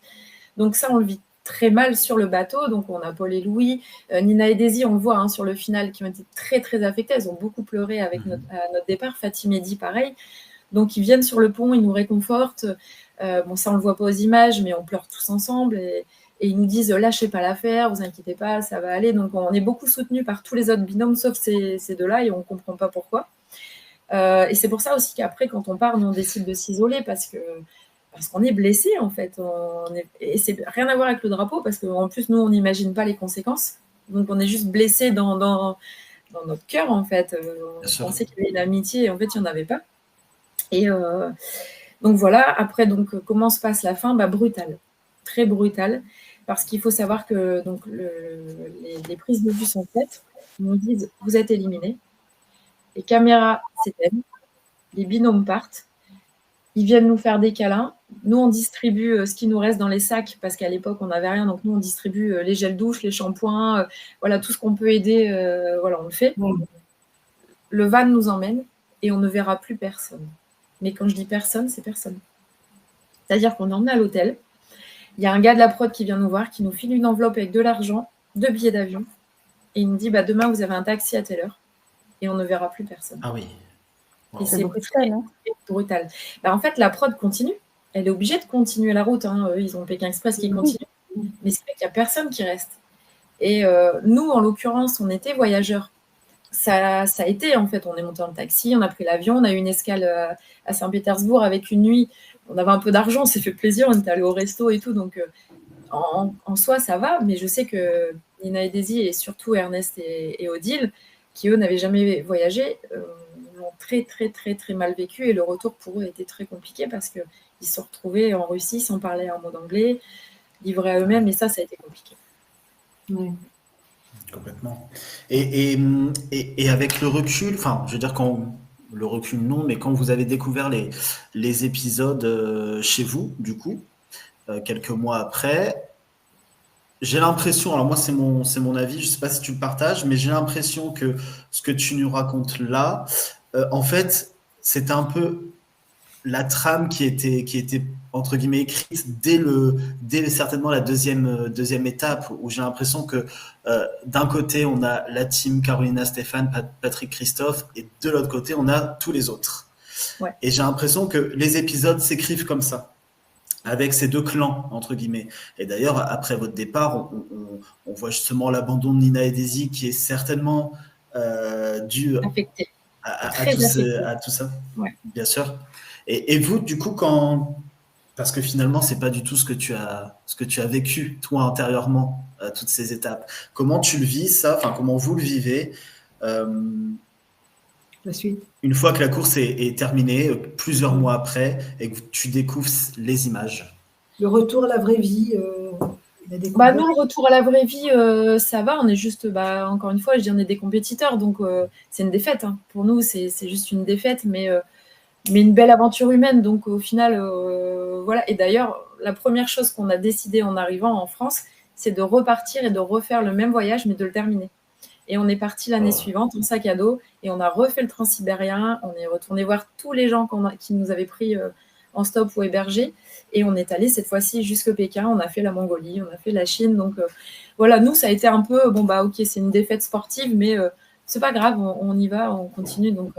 Donc ça, on le vit très mal sur le bateau. Donc on a Paul et Louis, Nina et Daisy, on le voit sur le final, qui ont été très très affectées. Elles ont beaucoup pleuré à notre départ. Fatim et Di, pareil. Donc ils viennent sur le pont, ils nous réconfortent. Bon, ça on le voit pas aux images, mais on pleure tous ensemble et ils nous disent lâchez pas l'affaire, vous inquiétez pas, ça va aller. Donc on est beaucoup soutenus par tous les autres binômes, sauf ces deux-là, et on comprend pas pourquoi. Et c'est pour ça aussi qu'après, quand on part, nous, on décide de s'isoler parce qu'on est blessé, en fait. Et c'est rien à voir avec le drapeau, parce qu'en plus, nous, on n'imagine pas les conséquences. Donc, on est juste blessé dans notre cœur, en fait. On pensait qu'il y avait une amitié, et en fait, il n'y en avait pas. Et donc, voilà. Après, donc, comment se passe la fin? Brutale. Très brutale. Parce qu'il faut savoir que donc, les prises de vue sont faites. Ils nous disent, vous êtes éliminés. Les caméras s'éteignent. Les binômes partent. Ils viennent nous faire des câlins. Nous, on distribue ce qui nous reste dans les sacs parce qu'à l'époque, on n'avait rien. Donc, nous, on distribue les gels douche, les shampoings, voilà, tout ce qu'on peut aider. Voilà, on le fait. Le van nous emmène et on ne verra plus personne. Mais quand je dis personne, c'est personne. C'est-à-dire qu'on est emmené à l'hôtel. Il y a un gars de la prod qui vient nous voir, qui nous file une enveloppe avec de l'argent, 2 billets d'avion. Et il nous dit, demain, vous avez un taxi à telle heure. Et on ne verra plus personne. Ah oui. Wow. Et c'est brutal. En fait, la prod continue. Elle est obligée de continuer la route. Ils ont Pékin Express qui continue. Mais c'est vrai qu'il n'y a personne qui reste. Et nous, en l'occurrence, on était voyageurs. Ça a été, en fait, on est monté en taxi, on a pris l'avion, on a eu une escale à Saint-Pétersbourg avec une nuit. On avait un peu d'argent, on s'est fait plaisir, on était allé au resto et tout. Donc, en soi, ça va. Mais je sais que Nina et Daisy, et surtout Ernest et Odile, qui, eux, n'avaient jamais voyagé, l'ont très, très, très, très mal vécu. Et le retour, pour eux, a été très compliqué parce qu'ils se sont retrouvés en Russie sans parler un mot d'anglais, livrés à eux-mêmes. Et ça a été compliqué. Oui. Complètement. Et avec le recul, enfin, je veux dire, le recul, non, mais quand vous avez découvert les épisodes chez vous, du coup, quelques mois après, j'ai l'impression, alors moi c'est mon avis, je sais pas si tu le partages, mais j'ai l'impression que ce que tu nous racontes là, en fait, c'est un peu la trame qui était entre guillemets écrite dès certainement la deuxième étape, où j'ai l'impression que d'un côté on a la team Carolina, Stéphane, Patrick, Christophe, et de l'autre côté on a tous les autres. Ouais. Et j'ai l'impression que les épisodes s'écrivent comme ça, avec ces deux clans, entre guillemets. Et d'ailleurs, après votre départ, on voit justement l'abandon de Nina et Daisy, qui est certainement dû à tout ça, ouais. Bien sûr. Et vous, du coup, parce que finalement, c'est pas du tout ce que tu as vécu, toi, intérieurement, toutes ces étapes. Comment tu le vis, ça? Enfin, comment vous le vivez la suite. Une fois que la course est terminée, plusieurs mois après, et que tu découvres les images. Le retour à la vraie vie. Nous, le retour à la vraie vie, ça va. On est juste, encore une fois, je dis, on est des compétiteurs, donc c'est une défaite. Hein. Pour nous, c'est juste une défaite, mais une belle aventure humaine. Donc au final, voilà. Et d'ailleurs, la première chose qu'on a décidé en arrivant en France, c'est de repartir et de refaire le même voyage, mais de le terminer. Et on est parti l'année suivante en sac à dos et on a refait le transsibérien. On est retourné voir tous les gens qui nous avaient pris en stop ou hébergés. Et on est allé cette fois-ci jusqu'au Pékin. On a fait la Mongolie, on a fait la Chine. Donc voilà, nous, ça a été un peu, ok, c'est une défaite sportive, mais c'est pas grave, on y va, on continue. Donc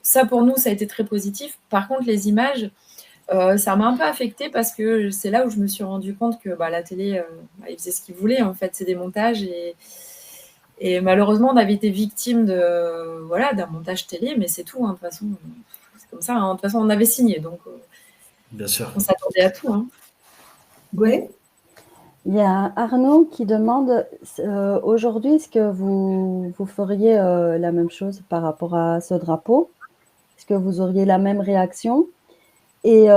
ça, pour nous, ça a été très positif. Par contre, les images, Ça m'a un peu affectée parce que c'est là où je me suis rendu compte que la télé, ils faisaient ce qu'ils voulaient. En fait, c'est des montages et malheureusement, on avait été victime d'un montage télé, mais c'est tout. Hein, de toute façon, c'est comme ça. Hein, de toute façon, on avait signé, donc Bien sûr. on s'attendait à tout. Hein. Ouais. Il y a Arnaud qui demande aujourd'hui, est-ce que vous feriez la même chose par rapport à ce drapeau? Est-ce que vous auriez la même réaction? Et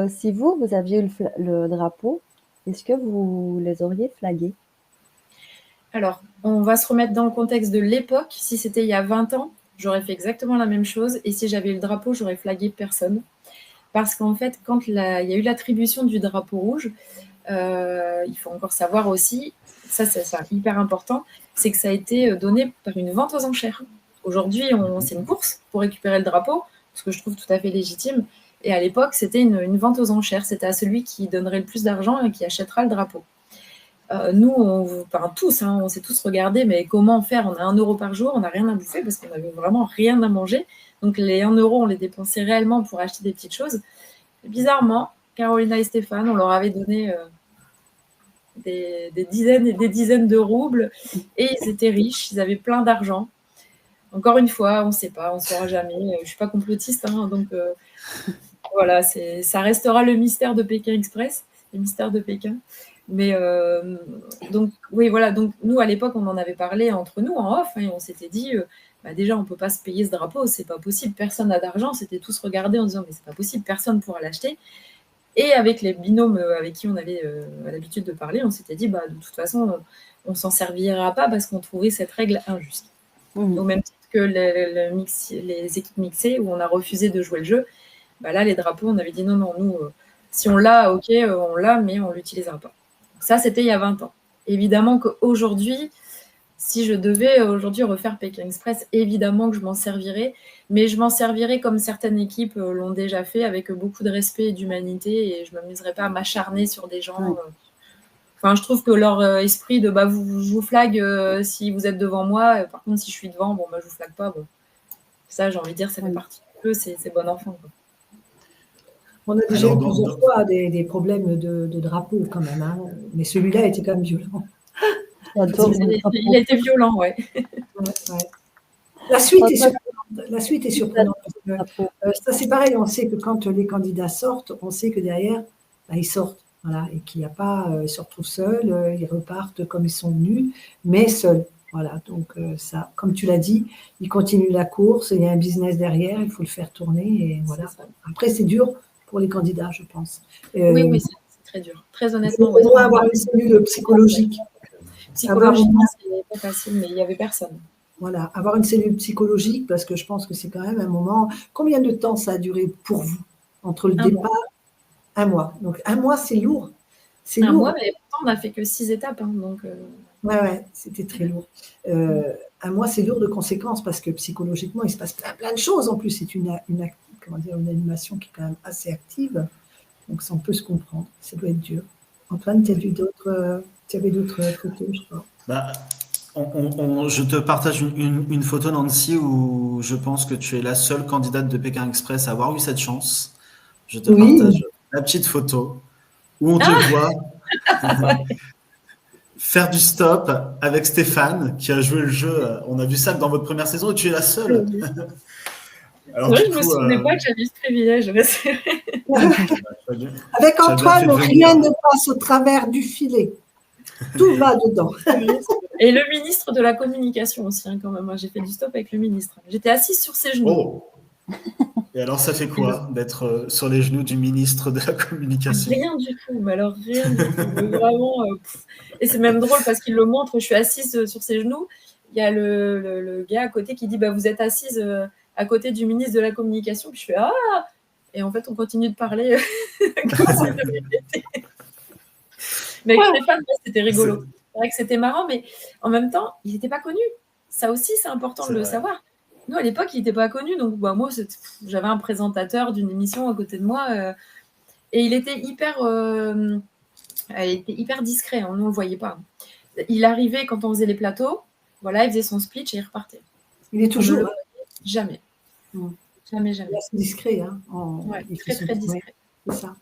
si vous aviez eu le drapeau, est-ce que vous les auriez flagués? Alors, on va se remettre dans le contexte de l'époque. Si c'était il y a 20 ans, j'aurais fait exactement la même chose. Et si j'avais eu le drapeau, j'aurais flagué personne. Parce qu'en fait, quand il y a eu l'attribution du drapeau rouge, il faut encore savoir aussi, ça c'est hyper important, c'est que ça a été donné par une vente aux enchères. Aujourd'hui, c'est une course pour récupérer le drapeau, ce que je trouve tout à fait légitime. Et à l'époque, c'était une vente aux enchères. C'était à celui qui donnerait le plus d'argent et qui achètera le drapeau. Nous, tous, on s'est tous regardés, mais comment faire? On a 1 euro par jour, on n'a rien à bouffer parce qu'on n'avait vraiment rien à manger. Donc les 1 euro, on les dépensait réellement pour acheter des petites choses. Et bizarrement, Carolina et Stéphane, on leur avait donné des dizaines et des dizaines de roubles et ils étaient riches, ils avaient plein d'argent. Encore une fois, on ne sait pas, on ne saura jamais. Je ne suis pas complotiste, hein, donc voilà, ça restera le mystère de Pékin Express, le mystère de Pékin. Mais donc, oui, voilà, donc nous, à l'époque, on en avait parlé entre nous en off, hein, et on s'était dit, déjà, on ne peut pas se payer ce drapeau, c'est pas possible, personne n'a d'argent, c'était tous regardés en disant, mais c'est pas possible, personne ne pourra l'acheter. Et avec les binômes avec qui on avait l'habitude de parler, on s'était dit, de toute façon, on s'en servira pas parce qu'on trouvait cette règle injuste. Au même titre que les équipes mixées, où on a refusé de jouer le jeu, là, les drapeaux, on avait dit, non, nous, si on l'a, ok, on l'a, mais on ne l'utilisera pas. Ça, c'était il y a 20 ans. Évidemment qu'aujourd'hui, si je devais aujourd'hui refaire Pékin Express, évidemment que je m'en servirais, mais je m'en servirais comme certaines équipes l'ont déjà fait, avec beaucoup de respect et d'humanité, et je ne m'amuserais pas à m'acharner sur des gens. Enfin, je trouve que leur esprit de je vous flag si vous êtes devant moi, par contre, si je suis devant, je vous flag pas. Bon. Ça, j'ai envie de dire, ça fait partie du jeu, c'est bon enfant. Quoi. On a déjà eu plusieurs fois des problèmes de drapeau quand même, hein. Mais celui-là était quand même violent. Il a été violent, ouais. La suite est surprenante. Ça, c'est pareil, on sait que quand les candidats sortent, on sait que derrière, ils sortent. Voilà, et qu'il n'y a pas, ils se retrouvent seuls, ils repartent comme ils sont venus, mais seuls. Voilà, donc ça, comme tu l'as dit, ils continuent la course, il y a un business derrière, il faut le faire tourner, et voilà. Après, c'est dur pour les candidats, je pense. Oui, c'est très dur. Très honnêtement. Il faut avoir une cellule psychologique. Psychologiquement, c'est pas facile, mais il n'y avait personne. Voilà, avoir une cellule psychologique, parce que je pense que c'est quand même un moment. Combien de temps ça a duré pour vous entre le départ? 1 mois. Donc 1 mois, c'est lourd. C'est lourd. Mois, mais pourtant, on n'a fait que 6 étapes. Hein, donc, Ouais, c'était très lourd. 1 mois, c'est lourd de conséquences parce que psychologiquement, il se passe plein de choses. En plus, c'est une animation qui est quand même assez active. Donc ça, on peut se comprendre. Ça doit être dur. Antoine, tu avais d'autres photos, je crois. Je te partage une photo, Nancy, où je pense que tu es la seule candidate de Pékin Express à avoir eu cette chance. Je te partage la petite photo où on te voit faire du stop avec Stéphane qui a joué le jeu. On a vu ça dans votre première saison et tu es la seule. Alors, je ne me souvenais pas que j'avais ce privilège. Avec Antoine, rien ne passe au travers du filet. Tout va dedans. Et le ministre de la communication aussi, hein, quand même. J'ai fait du stop avec le ministre. J'étais assise sur ses genoux. Oh. Et alors, ça fait quoi d'être sur les genoux du ministre de la communication? Rien du tout, mais alors rien du tout. Vraiment, et c'est même drôle parce qu'il le montre, je suis assise sur ses genoux. Il y a le gars à côté qui dit vous êtes assise à côté du ministre de la communication. Puis je fais ah. Et en fait, on continue de parler comme ça devait être. Mais avec Stéphane, c'était rigolo. C'est vrai que c'était marrant, mais en même temps, il n'était pas connu. Ça aussi, c'est important de le savoir. Nous, à l'époque, il n'était pas connu. Donc, moi, j'avais un présentateur d'une émission à côté de moi. Et il était hyper discret. Hein, nous, on ne le voyait pas. Il arrivait quand on faisait les plateaux. Voilà, il faisait son speech et il repartait. Il est toujours jamais. Jamais. Il est assez discret. Hein, très, très discret. C'est ça.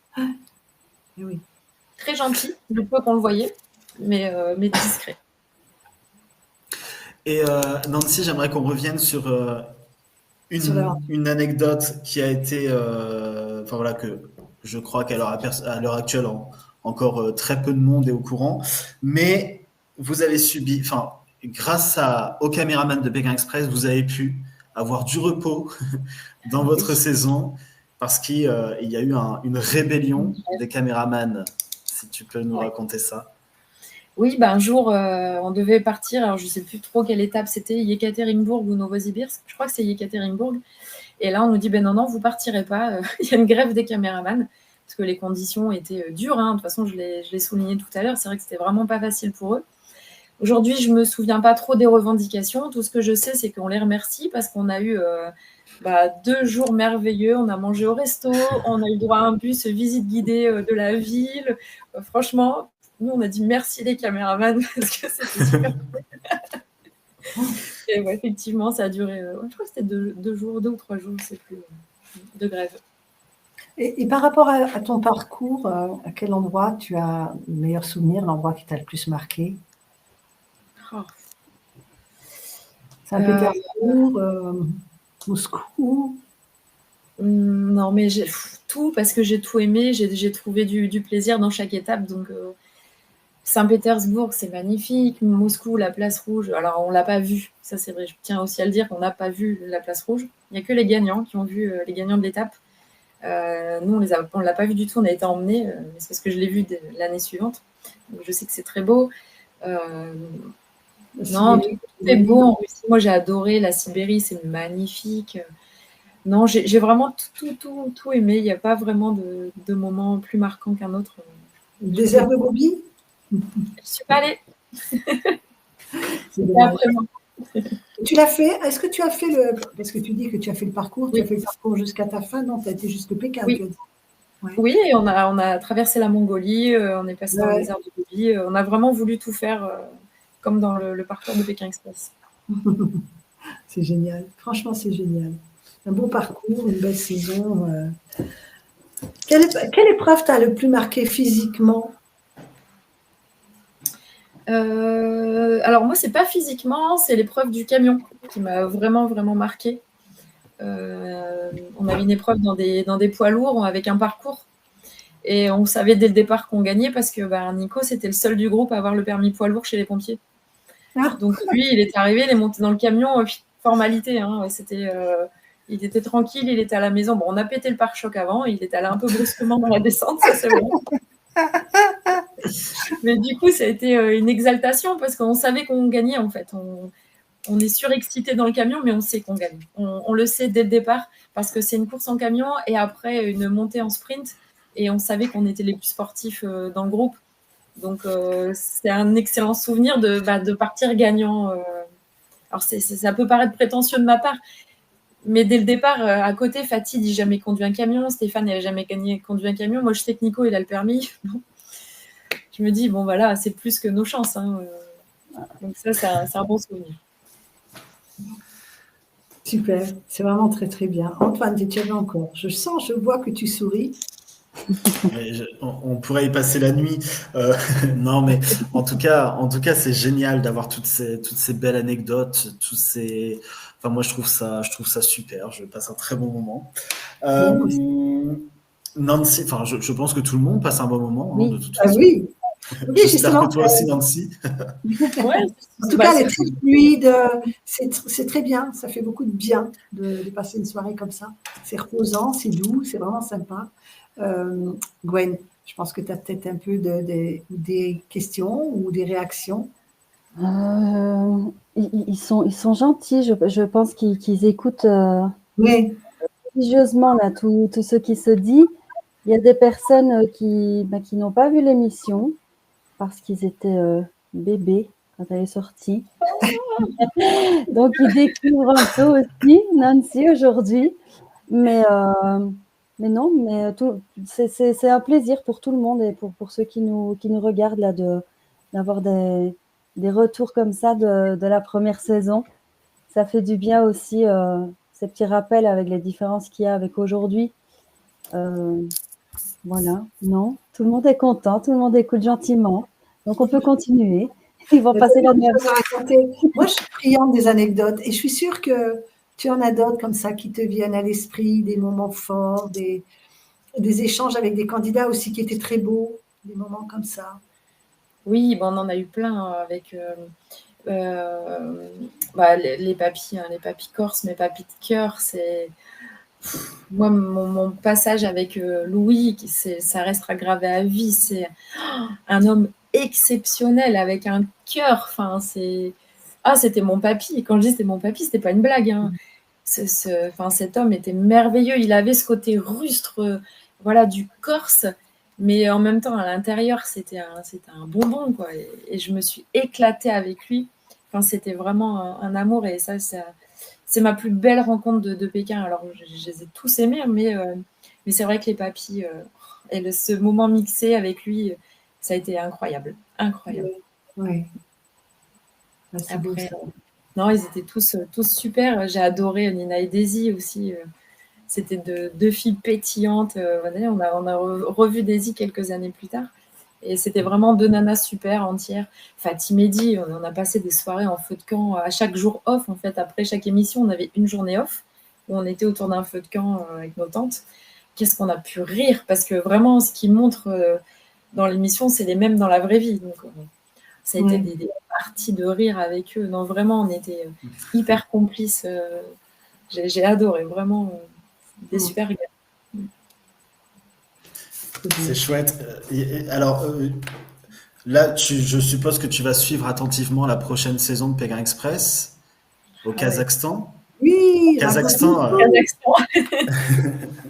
Et oui. Très gentil, le peu qu'on le voyait, mais discret. Et Nancy, j'aimerais qu'on revienne sur Sur une anecdote qui a été, enfin voilà, que je crois qu'à l'heure actuelle, encore très peu de monde est au courant, mais vous avez subi, enfin, grâce au caméraman de Pékin Express, vous avez pu avoir du repos dans votre saison parce qu'il y a eu une rébellion des caméramans. Si tu peux nous raconter ça. Oui, un jour, on devait partir. Alors, je ne sais plus trop quelle étape c'était, Yekaterinbourg ou Novosibirsk. Je crois que c'est Yekaterinbourg. Et là, on nous dit, non, vous ne partirez pas. Il y a une grève des caméramans parce que les conditions étaient dures. De toute façon, je l'ai souligné tout à l'heure. C'est vrai que c'était vraiment pas facile pour eux. Aujourd'hui, je ne me souviens pas trop des revendications. Tout ce que je sais, c'est qu'on les remercie parce qu'on a eu 2 jours merveilleux. On a mangé au resto, on a eu droit à un bus visite guidée de la ville. Franchement, nous, on a dit merci les caméramans parce que c'était super. Et ouais, effectivement, ça a duré, je crois que c'était 2 jours, 2 ou 3 jours, je ne sais plus, de grève. Et par rapport à ton parcours, à quel endroit tu as le meilleur souvenir, l'endroit qui t'a le plus marqué? Saint-Pétersbourg, Moscou? Non, mais tout, parce que j'ai tout aimé, j'ai trouvé du plaisir dans chaque étape. Donc, Saint-Pétersbourg, c'est magnifique. Moscou, la place rouge, alors on ne l'a pas vue. Ça, c'est vrai, je tiens aussi à le dire qu'on n'a pas vu la place rouge. Il n'y a que les gagnants qui ont vu les gagnants de l'étape. Nous, on ne l'a pas vu du tout, on a été emmenés, mais c'est parce que je l'ai vu l'année suivante. Donc, je sais que c'est très beau. Non, tout est beau en Russie. Moi, j'ai adoré la Sibérie, c'est magnifique. Non, j'ai vraiment tout aimé. Il n'y a pas vraiment de moment plus marquant qu'un autre. Le désert de Gobi? Je ne suis pas allée. Tu l'as fait? Est-ce que tu as fait parce que tu dis que tu as fait le parcours, tu as fait le parcours jusqu'à ta fin, non? Tu as été jusqu'au Pékin, oui. Tu as dit. Ouais. Oui, et on a traversé la Mongolie, on est passé dans le désert de Gobi. On a vraiment voulu tout faire comme dans le parcours de Pékin Express. C'est génial. Franchement, c'est génial. Un beau parcours, une belle saison. Quelle épreuve t'a le plus marqué physiquement? Alors moi, c'est pas physiquement, c'est l'épreuve du camion qui m'a vraiment, vraiment marquée. On avait une épreuve dans des poids lourds avec un parcours. Et on savait dès le départ qu'on gagnait parce que Nico, c'était le seul du groupe à avoir le permis poids lourd chez les pompiers. Donc lui, il est arrivé, il est monté dans le camion, formalité. Il était tranquille, il était à la maison. Bon, on a pété le pare-choc avant, il est allé un peu brusquement dans la descente, ça c'est vrai. Mais du coup, ça a été une exaltation parce qu'on savait qu'on gagnait en fait. On est surexcité dans le camion, mais on sait qu'on gagne. On le sait dès le départ parce que c'est une course en camion et après une montée en sprint. Et on savait qu'on était les plus sportifs dans le groupe. Donc, c'est un excellent souvenir de partir gagnant. Alors, ça peut paraître prétentieux de ma part, mais dès le départ, à côté, Fatih n'a jamais conduit un camion, Stéphane n'avait jamais conduit un camion. Moi, je sais que Nico, il a le permis. Je me dis, bon, voilà, c'est plus que nos chances. Donc ça, c'est un bon souvenir. Super, c'est vraiment très, très bien. Antoine, tu es encore. Je vois que tu souris. On pourrait y passer la nuit. Non, mais en tout cas, c'est génial d'avoir toutes ces belles anecdotes, Enfin, moi, je trouve ça super. Je passe un très bon moment. Nancy, enfin, je pense que tout le monde passe un bon moment. Oui. De toute façon. Oui. J'espère que toi aussi, Nancy. Ouais, en tout cas, elle est très fluide. C'est très bien. Ça fait beaucoup de bien de passer une soirée comme ça. C'est reposant, c'est doux, c'est vraiment sympa. Gwen, je pense que tu as peut-être un peu des questions ou des réactions. Ils sont gentils. Je pense qu'ils écoutent religieusement là, tout ce qui se dit. Il y a des personnes qui n'ont pas vu l'émission parce qu'ils étaient bébés quand elle est sortie. Donc, ils découvrent un peu aussi Nancy aujourd'hui. Mais non, mais c'est un plaisir pour tout le monde et pour ceux qui nous regardent là d'avoir des retours comme ça de la première saison. Ça fait du bien aussi, ces petits rappels avec les différences qu'il y a avec aujourd'hui. Voilà, non, tout le monde est content, tout le monde écoute gentiment. Donc, on peut continuer. Ils vont passer la nuit. Moi, je suis friande des anecdotes et je suis sûre que tu en as d'autres comme ça qui te viennent à l'esprit, des moments forts, des échanges avec des candidats aussi qui étaient très beaux, des moments comme ça. Oui, on en a eu plein avec les papis, les papis corses, mes papis de cœur. Moi, mon passage avec Louis, ça restera gravé à vie. C'est un homme exceptionnel avec un cœur. Enfin, c'était mon papy. Quand je dis c'était mon papy, c'était pas une blague. Hein. Cet homme était merveilleux. Il avait ce côté rustre, du Corse, mais en même temps, à l'intérieur, c'était un bonbon, quoi. Et je me suis éclatée avec lui. Enfin, c'était vraiment un amour. Et ça, c'est ma plus belle rencontre de Pékin. Alors, je les ai tous aimés, mais c'est vrai que les papis et ce moment mixé avec lui, ça a été incroyable. Incroyable. Oui. C'est beau, ça. Non, ils étaient tous super. J'ai adoré Nina et Daisy aussi. C'était deux filles pétillantes. On a revu Daisy quelques années plus tard. Et c'était vraiment deux nanas super entières. Fatih Mehdi, on a passé des soirées en feu de camp à chaque jour off. En fait, après chaque émission, on avait une journée off où on était autour d'un feu de camp avec nos tantes. Qu'est-ce qu'on a pu rire, parce que vraiment, ce qu'ils montrent dans l'émission, c'est les mêmes dans la vraie vie. Donc, ça a été des parties de rire avec eux. Non, vraiment, on était hyper complices. J'ai adoré, vraiment, des super gars. C'est chouette. Alors, là, je suppose que tu vas suivre attentivement la prochaine saison de Pékin Express au Kazakhstan. Oui, Kazakhstan.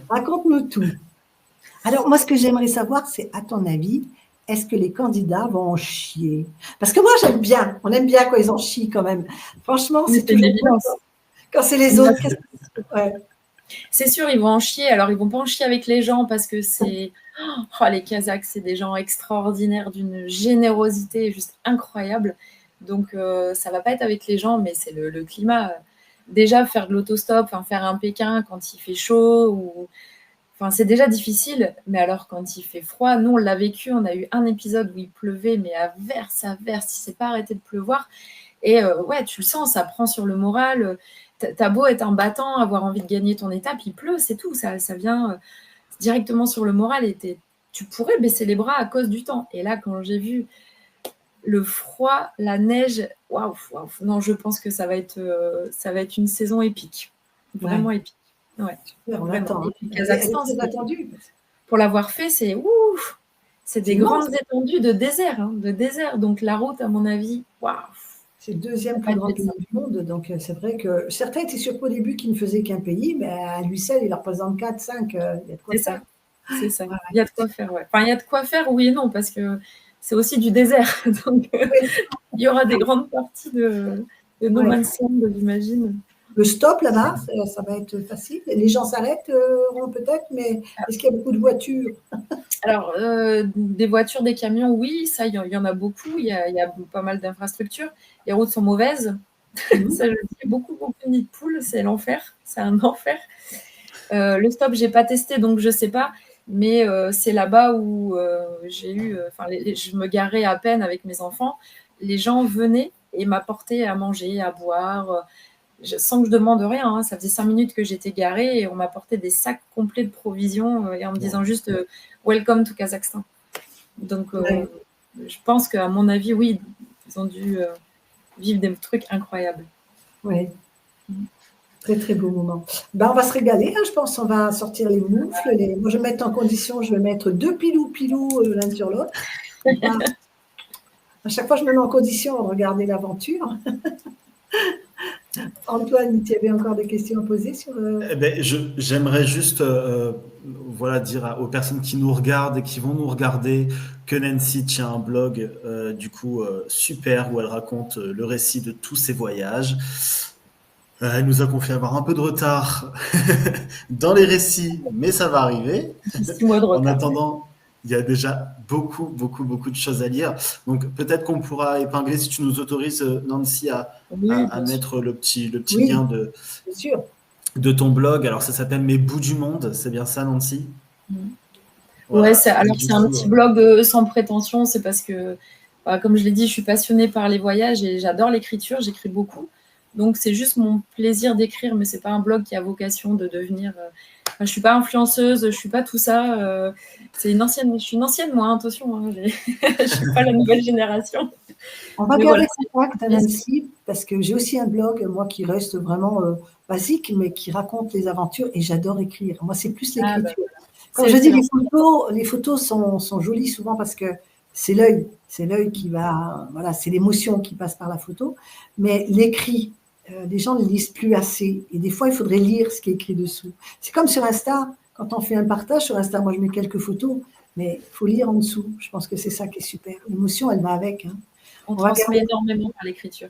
Raconte-nous tout. Alors, moi, ce que j'aimerais savoir, c'est, à ton avis, est-ce que les candidats vont en chier? Parce que moi, j'aime bien. On aime bien quand ils en chient quand même. Franchement, c'est toujours évidence. Quand c'est les autres. C'est sûr, ils vont en chier. Alors, ils vont pas en chier avec les gens parce que les Kazakhs, c'est des gens extraordinaires, d'une générosité juste incroyable. Donc, ça va pas être avec les gens, mais c'est le climat. Déjà, faire de l'autostop, faire un Pékin quand il fait chaud, c'est déjà difficile. Mais alors, quand il fait froid, nous, on l'a vécu. On a eu un épisode où il pleuvait, mais à verse, il s'est pas arrêté de pleuvoir. Et tu le sens, ça prend sur le moral. T'as beau être un battant, avoir envie de gagner ton étape, il pleut, c'est tout. Ça vient directement sur le moral et tu pourrais baisser les bras à cause du temps. Et là, quand j'ai vu le froid, la neige, waouh. Non, je pense que ça va être une saison épique. Vraiment épique. Ouais. Super, on attend. Et puis, Kazakhstan, c'est attendu. Pour l'avoir fait, c'est ouf. C'est des grandes étendues de désert. Donc, la route, à mon avis, waouh. C'est le deuxième plus grand pays du monde, donc c'est vrai que certains étaient surpris au début qu'ils ne faisaient qu'un pays, mais à lui seul, il en représente 4, 5, il y a de quoi faire. C'est ça, il y a de quoi faire, ouais. Enfin, il y a de quoi faire, oui et non, parce que c'est aussi du désert, donc il y aura des grandes parties de No Man's Land, j'imagine. Le stop là-bas, ça va être facile. Les gens s'arrêtent peut-être, mais est-ce qu'il y a beaucoup de voitures? Alors, des voitures, des camions, oui, ça, il y en a beaucoup. Il y a pas mal d'infrastructures. Les routes sont mauvaises. Ça, je dis, beaucoup de nids de poules, c'est l'enfer. C'est un enfer. Le stop, j'ai pas testé, donc je sais pas. Mais c'est là-bas où j'ai eu... je me garais à peine avec mes enfants. Les gens venaient et m'apportaient à manger, à boire... sans que je demande rien, ça faisait 5 minutes que j'étais garée et on m'apportait des sacs complets de provisions et en me disant juste welcome to Kazakhstan. Donc, je pense qu'à mon avis, oui, ils ont dû vivre des trucs incroyables. Oui. Très, très beau moment. On va se régaler, je pense. On va sortir les moufles. Moi, je vais mettre en condition, je vais mettre 2 pilous l'un sur l'autre. À chaque fois, je me mets en condition à regarder l'aventure. Antoine, tu avais encore des questions à poser sur j'aimerais juste dire aux personnes qui nous regardent et qui vont nous regarder que Nancy tient un blog super où elle raconte le récit de tous ses voyages. Elle nous a confié avoir un peu de retard dans les récits, mais ça va arriver. 6 mois de retard. En attendant, il y a déjà beaucoup de choses à lire. Donc, peut-être qu'on pourra épingler, si tu nous autorises, Nancy, à mettre le petit lien de ton blog. Alors, ça s'appelle Mes bouts du monde. C'est bien ça, Nancy? Ouais, Voilà. alors Du c'est un coup, petit blog sans prétention, c'est parce que, comme je l'ai dit, je suis passionnée par les voyages et j'adore l'écriture, j'écris beaucoup. Donc c'est juste mon plaisir d'écrire, mais c'est pas un blog qui a vocation de devenir. Je suis pas influenceuse, je suis pas tout ça. Je suis une ancienne moi, attention, hein, je suis pas la nouvelle génération. On va Mais garder voilà, contact, Nancy, parce que j'ai aussi un blog, moi, qui reste vraiment basique, mais qui raconte les aventures et j'adore écrire. Moi, c'est plus Ah, bah, l'écriture. Comme c'est je dis, excellent. les photos sont jolies souvent parce que c'est l'œil qui va, voilà, c'est l'émotion qui passe par la photo, mais l'écrit, les gens ne lisent plus assez. Et des fois, il faudrait lire ce qui est écrit dessous. C'est comme sur Insta, quand on fait un partage sur Insta, moi, je mets quelques photos, mais il faut lire en dessous. Je pense que c'est ça qui est super. L'émotion, elle va avec, hein. On va transmet garder. énormément par l'écriture.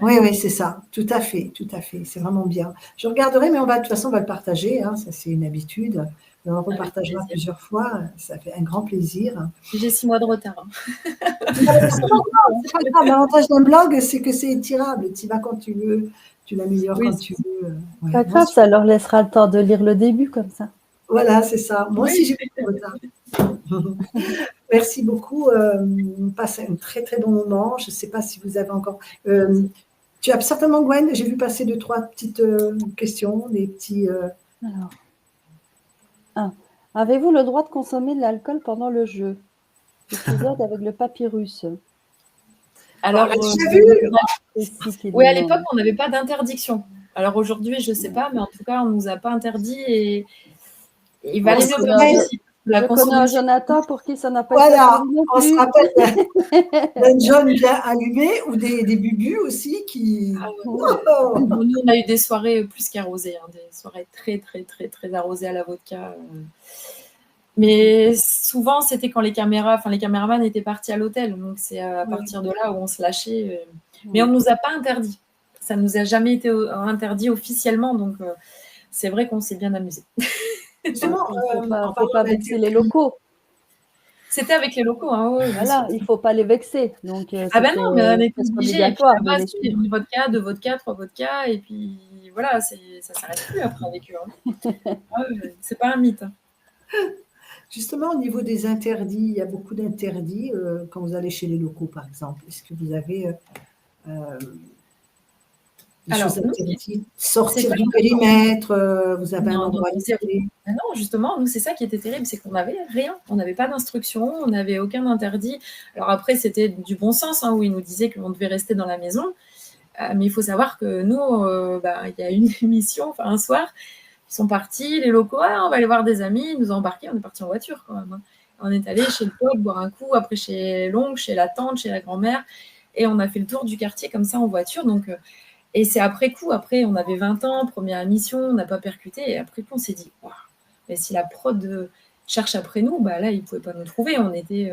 Oui, oui, c'est ça. Tout à fait, tout à fait. C'est vraiment bien. Je regarderai, mais de toute façon, on va le partager, hein. Ça, c'est une habitude. On le repartagera plaisir. plusieurs fois. Ça fait un grand plaisir. J'ai 6 mois de retard. Hein. C'est pas grave. L'avantage d'un blog, c'est que c'est étirable. Tu y vas quand tu veux, tu l'améliores Oui, quand tu veux. Ouais. Pas Moi, grave, ça leur laissera le temps de lire le début comme ça. voilà, c'est ça. Moi aussi, Oui. j'ai beaucoup de retard. Merci beaucoup. On passe un très, très bon moment. Je ne sais pas si vous avez encore. Tu as certainement, Gwen, j'ai vu passer 2-3 petites questions, des petits. Alors, avez-vous le droit de consommer de l'alcool pendant le jeu? Épisode avec le papyrus. Alors, Oui, à l'époque, on n'avait pas d'interdiction. Alors aujourd'hui, je ne sais pas, mais en tout cas, on ne nous a pas interdit et il valait mieux que je connais un Jonathan pour qui ça n'a pas été interdit non on plus. se rappelle d'un John bien allumé ou des bubus aussi qui… Nous, on a eu des soirées plus qu'arrosées, hein, des soirées très, très, très, très arrosées à la vodka. Mais souvent, c'était quand les caméramans étaient partis à l'hôtel. Donc, c'est à partir de là où on se lâchait. Mais on ne nous a pas interdit. Ça ne nous a jamais été interdit officiellement. Donc, c'est vrai qu'on s'est bien amusé. Justement, il ne faut pas vexer les locaux. C'était avec les locaux. Hein, ouais, voilà, il ne faut pas les vexer. Donc, ah ben non, mais on est obligé. Une vodka, 2 vodkas, 3 vodkas. Et puis, voilà, ça ne s'arrête plus après avec eux. Hein. C'est pas un mythe. Hein. Justement, au niveau des interdits, il y a beaucoup d'interdits quand vous allez chez les locaux, par exemple. Est-ce que vous avez des choses interdites? Sortir du périmètre, vous avez un endroit limité? Non, justement, nous, c'est ça qui était terrible, c'est qu'on n'avait rien. On n'avait pas d'instruction, on n'avait aucun interdit. Alors après, c'était du bon sens, hein, où ils nous disaient qu'on devait rester dans la maison. Mais il faut savoir que nous, il y a une émission, un soir, ils sont partis, les locaux, on va aller voir des amis, ils nous ont embarqués, on est partis en voiture quand même. Hein. On est allé chez le pote boire un coup, après chez l'oncle, chez la tante, chez la grand-mère, et on a fait le tour du quartier comme ça en voiture. Donc, et c'est après coup, après on avait 20 ans, première émission, on n'a pas percuté, et après coup on s'est dit, wow, mais si la prod cherche après nous, là ils ne pouvaient pas nous trouver, on était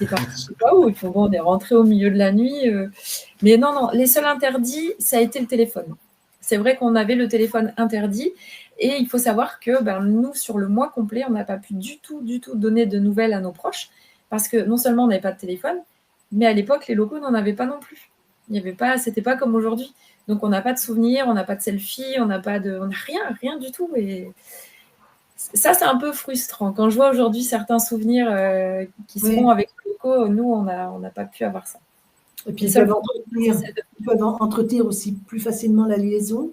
partis je sais pas où, et puis bon, on est rentré au milieu de la nuit. Mais non, les seuls interdits, ça a été le téléphone. C'est vrai qu'on avait le téléphone interdit et il faut savoir que nous, sur le mois complet, on n'a pas pu du tout donner de nouvelles à nos proches parce que non seulement on n'avait pas de téléphone, mais à l'époque, les locaux n'en avaient pas non plus. C'était pas comme aujourd'hui. Donc, on n'a pas de souvenirs, on n'a pas de selfie, on n'a rien du tout. Et ça, c'est un peu frustrant. Quand je vois aujourd'hui certains souvenirs qui se font avec les locaux, nous, on n'a pas pu avoir ça. Et puis, ils peuvent entretenir aussi plus facilement la liaison.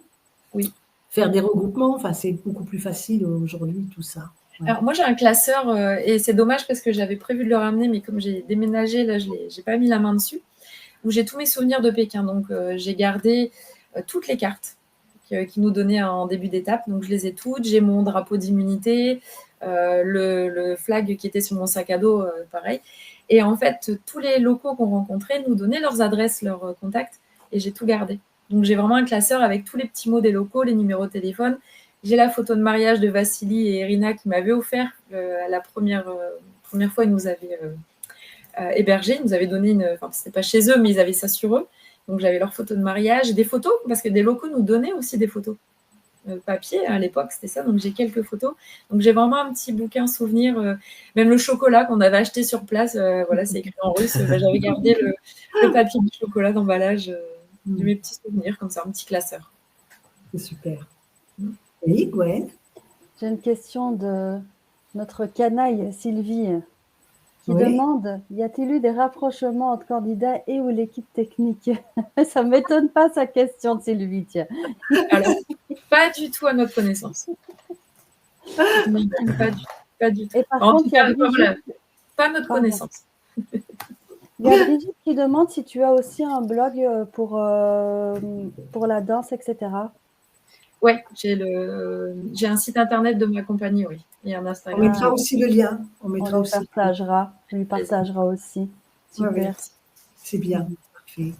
Oui. Faire des regroupements, c'est beaucoup plus facile aujourd'hui, tout ça. Ouais. Alors, moi, j'ai un classeur, et c'est dommage parce que j'avais prévu de le ramener, mais comme j'ai déménagé, là, je n'ai pas mis la main dessus, où j'ai tous mes souvenirs de Pékin. Donc, j'ai gardé toutes les cartes qui nous donnaient en début d'étape. Donc, je les ai toutes. J'ai mon drapeau d'immunité, le flag qui était sur mon sac à dos, pareil. Et en fait, tous les locaux qu'on rencontrait nous donnaient leurs adresses, leurs contacts, et j'ai tout gardé. Donc, j'ai vraiment un classeur avec tous les petits mots des locaux, les numéros de téléphone. J'ai la photo de mariage de Vassili et Irina qui m'avaient offert à la première fois, ils nous avaient hébergés. Ils nous avaient donné c'était pas chez eux, mais ils avaient ça sur eux. Donc, j'avais leur photo de mariage, des photos, parce que des locaux nous donnaient aussi des photos. Papier, à l'époque, c'était ça. Donc, j'ai quelques photos. Donc, j'ai vraiment un petit bouquin souvenir. Même le chocolat qu'on avait acheté sur place, c'est écrit en russe. J'avais gardé le papier du chocolat d'emballage de mes petits souvenirs, comme ça, un petit classeur. C'est super. Oui, Gwen. J'ai une question de notre canaille Sylvie qui Oui. demande y a-t-il eu des rapprochements entre candidats et ou l'équipe technique? Ça ne m'étonne pas sa question, Sylvie. Tiens. Alors, pas du tout à notre connaissance. Non, pas du tout. Et par En contre, tout il y a cas, Brigitte, voilà, pas à notre Pardon. connaissance. il y a Brigitte qui demande si tu as aussi un blog pour la danse, etc. Ouais, j'ai un site internet de ma compagnie, oui, et un On Instagram. mettra aussi le lien. On On mettra lui aussi. partagera. On lui partagera aussi. Ouais, Super. ouais. C'est bien. Parfait.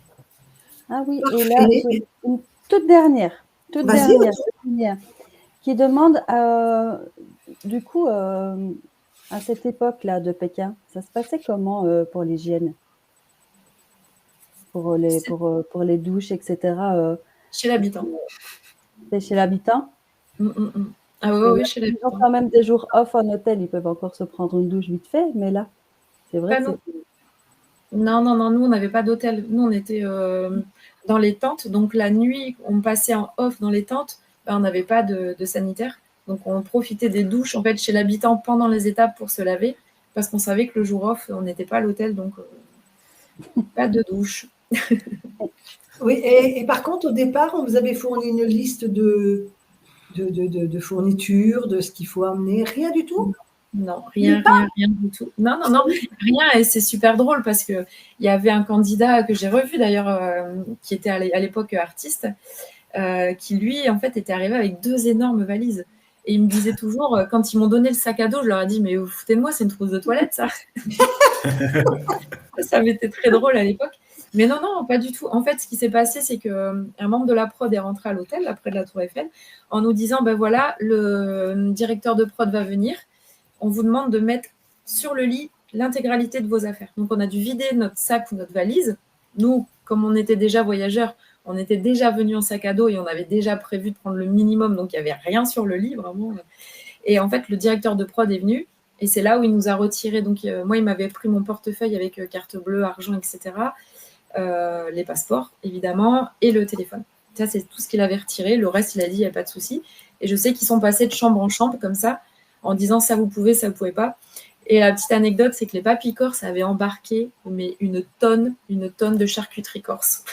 Ah oui, Parfait. et là, j'ai une toute dernière, Vas-y, qui demande, du coup, à cette époque-là de Pékin, ça se passait comment pour l'hygiène, pour les douches, etc. Chez l'habitant. C'est chez l'habitant? Ah oui, oui, chez Ils ont l'habitant. quand même des jours off en hôtel, ils peuvent encore se prendre une douche vite fait, mais là, c'est vrai Pas que nous. Non, nous, on n'avait pas d'hôtel. Nous, on était dans les tentes. Donc, la nuit, on passait en off dans les tentes. On n'avait pas de sanitaire. Donc, on profitait des douches en fait, chez l'habitant pendant les étapes pour se laver. Parce qu'on savait que le jour off, on n'était pas à l'hôtel. Donc, pas de douche. Oui, et par contre, au départ, on vous avait fourni une liste de fournitures, de ce qu'il faut amener. Rien du tout? Non, rien du tout. Non, rien. Et c'est super drôle parce qu'il y avait un candidat que j'ai revu d'ailleurs, qui était à l'époque artiste, qui lui, en fait, était arrivé avec 2 énormes valises. Et il me disait toujours, quand ils m'ont donné le sac à dos, je leur ai dit, mais vous foutez de moi, c'est une trousse de toilette, ça. Ça m'était très drôle à l'époque. Mais non, pas du tout. En fait, ce qui s'est passé, c'est qu'un membre de la prod est rentré à l'hôtel, après de la Tour Eiffel, en nous disant, ben voilà, le directeur de prod va venir. On vous demande de mettre sur le lit l'intégralité de vos affaires. Donc, on a dû vider notre sac ou notre valise. Nous, comme on était déjà voyageurs, on était déjà venus en sac à dos et on avait déjà prévu de prendre le minimum. Donc, il n'y avait rien sur le lit, vraiment. Et en fait, le directeur de prod est venu et c'est là où il nous a retiré. Donc, moi, il m'avait pris mon portefeuille avec carte bleue, argent, etc. Les passeports, évidemment, et le téléphone. Ça, c'est tout ce qu'il avait retiré. Le reste, il a dit, il n'y a pas de souci. Et je sais qu'ils sont passés de chambre en chambre, comme ça, en disant ça vous pouvez, ça vous pouvez pas. Et la petite anecdote, c'est que les papis corses avaient embarqué mais une tonne de charcuterie corse.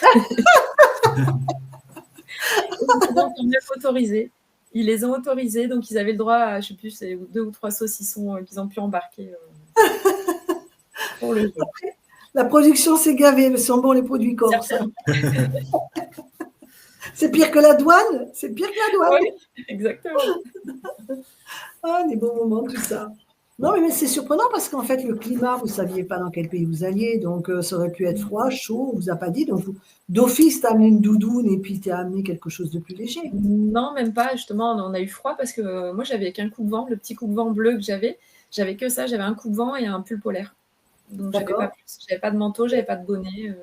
Donc, ils les ont autorisés. Ils les ont autorisés, donc ils avaient le droit à, je sais plus, c'est 2 ou 3 saucissons qu'ils ont pu embarquer pour le jeu. La production s'est gavée, mais sont bons les produits corse. C'est pire que la douane. C'est pire que la douane. Oui, exactement. Ah, des bons moments, tout ça. Non, mais c'est surprenant parce qu'en fait, le climat, vous ne saviez pas dans quel pays vous alliez, donc ça aurait pu être froid, chaud, on ne vous a pas dit. Donc, d'office, tu as amené une doudoune et puis tu as amené quelque chose de plus léger. Non, même pas. Justement, on a eu froid parce que moi, j'avais qu'un coupe-vent, le petit coupe-vent bleu que j'avais. J'avais que ça, j'avais un coupe-vent et un pull polaire. Donc, j'avais pas de manteau, j'avais pas de bonnet.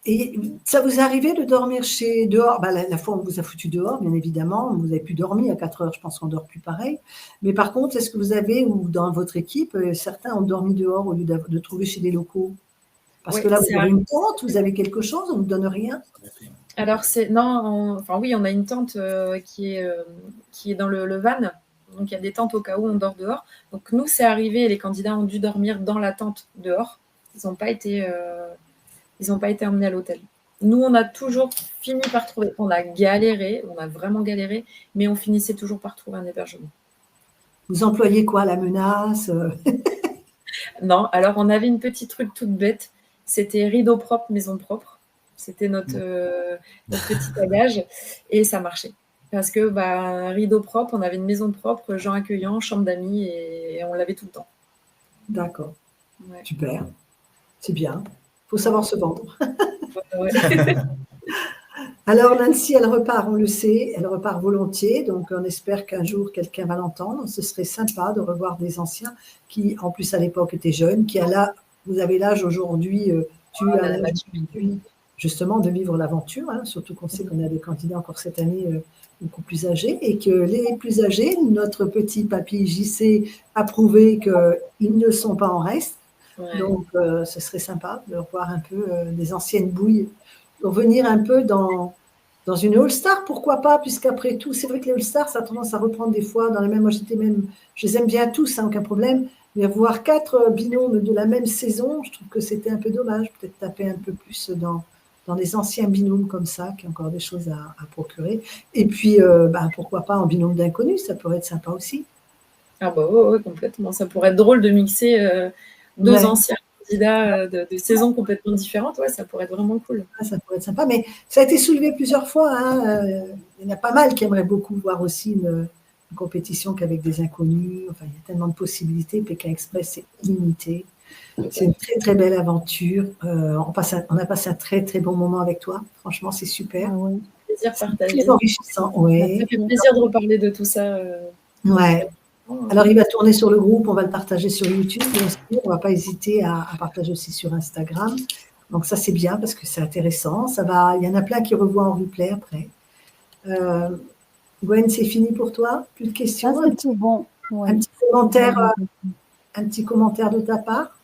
Et ça vous est arrivé de dormir dehors? La fois où on vous a foutu dehors, bien évidemment, vous avez pu dormir à 4 heures, je pense qu'on ne dort plus pareil. Mais par contre, est-ce que vous avez, ou dans votre équipe, certains ont dormi dehors au lieu de trouver chez des locaux? Parce que là, vous avez une tente, vous avez quelque chose, on ne vous donne rien? Alors, oui, on a une tente qui est dans le van. Donc, il y a des tentes au cas où on dort dehors. Donc, nous, c'est arrivé, les candidats ont dû dormir dans la tente dehors. Ils n'ont pas été emmenés à l'hôtel. Nous, on a toujours fini par trouver. On a galéré, on a vraiment galéré, mais on finissait toujours par trouver un hébergement. Vous employez quoi, la menace? Non, alors on avait une petite truc toute bête. C'était rideau propre, maison propre. C'était notre petit bagage et ça marchait. Parce que rideau propre, on avait une maison propre, gens accueillants, chambre d'amis et on l'avait tout le temps. D'accord. Ouais. Super. C'est bien. Il faut savoir se vendre. Ouais. Alors Nancy, elle repart, on le sait, elle repart volontiers, donc on espère qu'un jour quelqu'un va l'entendre. Ce serait sympa de revoir des anciens qui, en plus à l'époque, étaient jeunes, vous avez l'âge aujourd'hui, tu as l'âge aujourd'hui, justement, de vivre l'aventure, surtout qu'on sait qu'on a des candidats encore cette année beaucoup plus âgés, et que les plus âgés, notre petit papy JC a prouvé qu'ils ne sont pas en reste. Ouais. Donc, ce serait sympa de revoir un peu des anciennes bouilles, revenir un peu dans dans une All-Star, pourquoi pas, puisqu'après tout, c'est vrai que les All-Stars, ça a tendance à reprendre des fois dans les mêmes. Moi, je les aime bien tous, aucun problème. Mais voir 4 binômes de la même saison, je trouve que c'était un peu dommage. Peut-être taper un peu plus dans les anciens binômes comme ça, qui ont encore des choses à procurer. Et puis, pourquoi pas en binôme d'inconnus, ça pourrait être sympa aussi. Ah bah ouais, complètement. Ça pourrait être drôle de mixer deux anciens candidats de saisons complètement différentes. Ouais, ça pourrait être vraiment cool. Ça pourrait être sympa, mais ça a été soulevé plusieurs fois. Il y en a pas mal qui aimeraient beaucoup voir aussi une compétition qu'avec des inconnus. Enfin, il y a tellement de possibilités. Pékin Express, c'est illimité. C'est une très, très belle aventure. On a passé un très, très bon moment avec toi. Franchement, c'est super. Ah ouais. Plaisir partagé. Très enrichissant. Ouais. Ça fait plaisir de reparler de tout ça. Ouais. Alors, il va tourner sur le groupe, on va le partager sur YouTube, bien sûr. On ne va pas hésiter à partager aussi sur Instagram. Donc, ça, c'est bien parce que c'est intéressant. Il y en a plein qui revoient en replay après. Gwen, c'est fini pour toi? Plus de questions? C'est tout bon. Ouais. Un petit commentaire de ta part?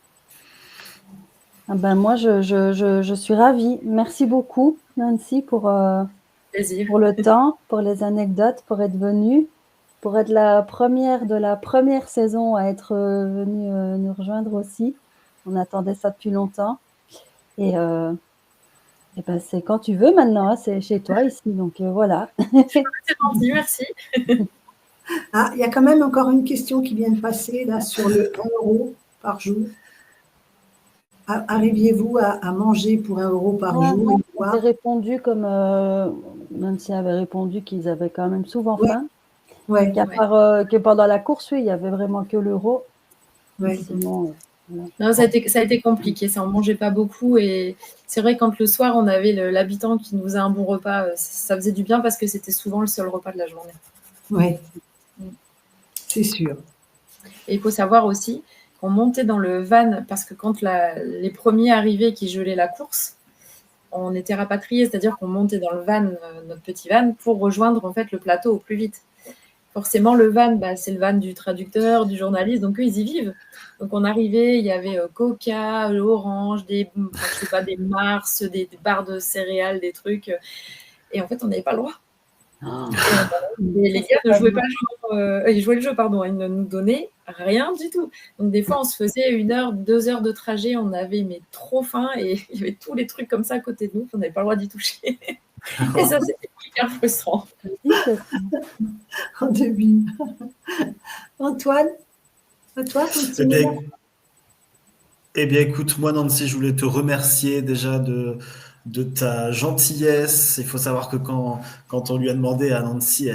Moi, je suis ravie. Merci beaucoup, Nancy, pour le temps, pour les anecdotes, pour être venue. Pour être la première de la première saison à être venue nous rejoindre aussi. On attendait ça depuis longtemps. Et c'est quand tu veux maintenant, hein, c'est chez toi ici. Donc voilà. C'est gentil, merci. Ah, il y a quand même encore une question qui vient de passer là sur le 1 euro par jour. Arriviez-vous à manger pour 1 euro par jour? J'ai répondu comme Nancy avait répondu qu'ils avaient quand même souvent faim. Ouais. Que pendant la course, oui, il n'y avait vraiment que l'euro. Ouais. Sinon, voilà. Non, ça a été compliqué, ça, on ne mangeait pas beaucoup. Et c'est vrai, quand le soir, on avait l'habitant qui nous faisait un bon repas, ça faisait du bien parce que c'était souvent le seul repas de la journée. Oui, c'est sûr. Et il faut savoir aussi qu'on montait dans le van parce que quand les premiers arrivaient qui gelaient la course, on était rapatriés, c'est-à-dire qu'on montait dans le van, notre petit van, pour rejoindre en fait le plateau au plus vite. Forcément, le van, c'est le van du traducteur, du journaliste, donc eux, ils y vivent. Donc, on arrivait, il y avait Coca, Orange, des Mars, des barres de céréales, des trucs. Et en fait, on n'avait pas le droit. Et les gars ne jouaient pas le jeu. Ils jouaient le jeu, pardon. Ils ne nous donnaient rien du tout. Donc, des fois, on se faisait 1 heure, 2 heures de trajet. On avait trop faim et il y avait tous les trucs comme ça à côté de nous. On n'avait pas le droit d'y toucher. Et ça, c'était hyper frustrant. En début. Antoine, à toi, Eh bien, écoute, moi, Nancy, je voulais te remercier déjà de ta gentillesse. Il faut savoir que quand on lui a demandé à Nancy,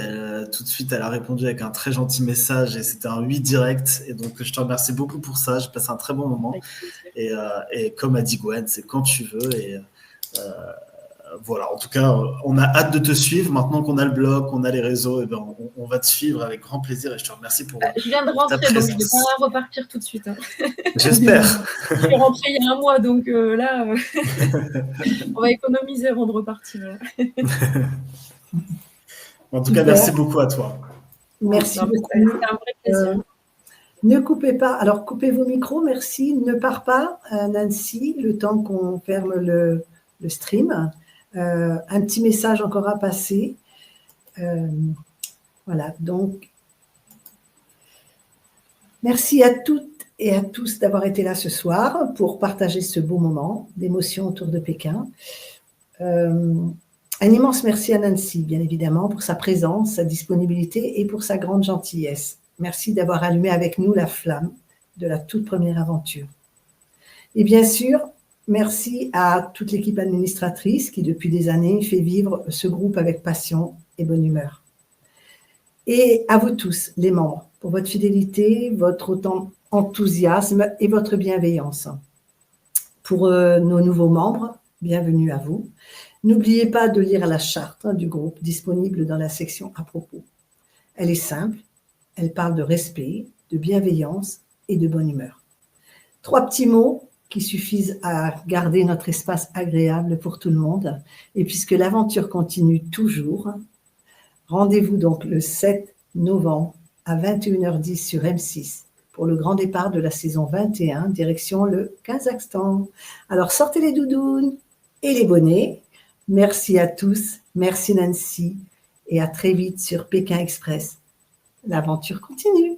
tout de suite, elle a répondu avec un très gentil message et c'était un oui direct. Et donc, je te remercie beaucoup pour ça. J'ai passé un très bon moment. Et comme a dit Gwen, c'est quand tu veux. Et voilà, en tout cas, on a hâte de te suivre. Maintenant qu'on a le blog, qu'on a les réseaux, et on va te suivre avec grand plaisir et je te remercie pour je viens de rentrer, donc je ne vais pas repartir tout de suite. Hein. J'espère. Je suis rentrée il y a 1 mois, donc là, on va économiser avant de repartir. En tout cas, merci beaucoup à toi. Merci beaucoup. C'était un vrai plaisir. Ne coupez pas. Alors, coupez vos micros, merci. Ne pars pas, Nancy, le temps qu'on ferme le stream. Un petit message encore à passer. Voilà, donc, merci à toutes et à tous d'avoir été là ce soir pour partager ce beau moment d'émotion autour de Pékin. Un immense merci à Nancy, bien évidemment, pour sa présence, sa disponibilité et pour sa grande gentillesse. Merci d'avoir allumé avec nous la flamme de la toute première aventure. Et bien sûr, merci à toute l'équipe administratrice qui, depuis des années, fait vivre ce groupe avec passion et bonne humeur. Et à vous tous, les membres, pour votre fidélité, votre enthousiasme et votre bienveillance. Pour nos nouveaux membres, bienvenue à vous. N'oubliez pas de lire la charte du groupe disponible dans la section à propos. Elle est simple, elle parle de respect, de bienveillance et de bonne humeur. 3 petits mots qui suffisent à garder notre espace agréable pour tout le monde. Et puisque l'aventure continue toujours, rendez-vous donc le 7 novembre à 21h10 sur M6 pour le grand départ de la saison 21, direction le Kazakhstan. Alors sortez les doudounes et les bonnets Merci à tous. Merci Nancy. Et à très vite sur Pékin Express. L'aventure continue.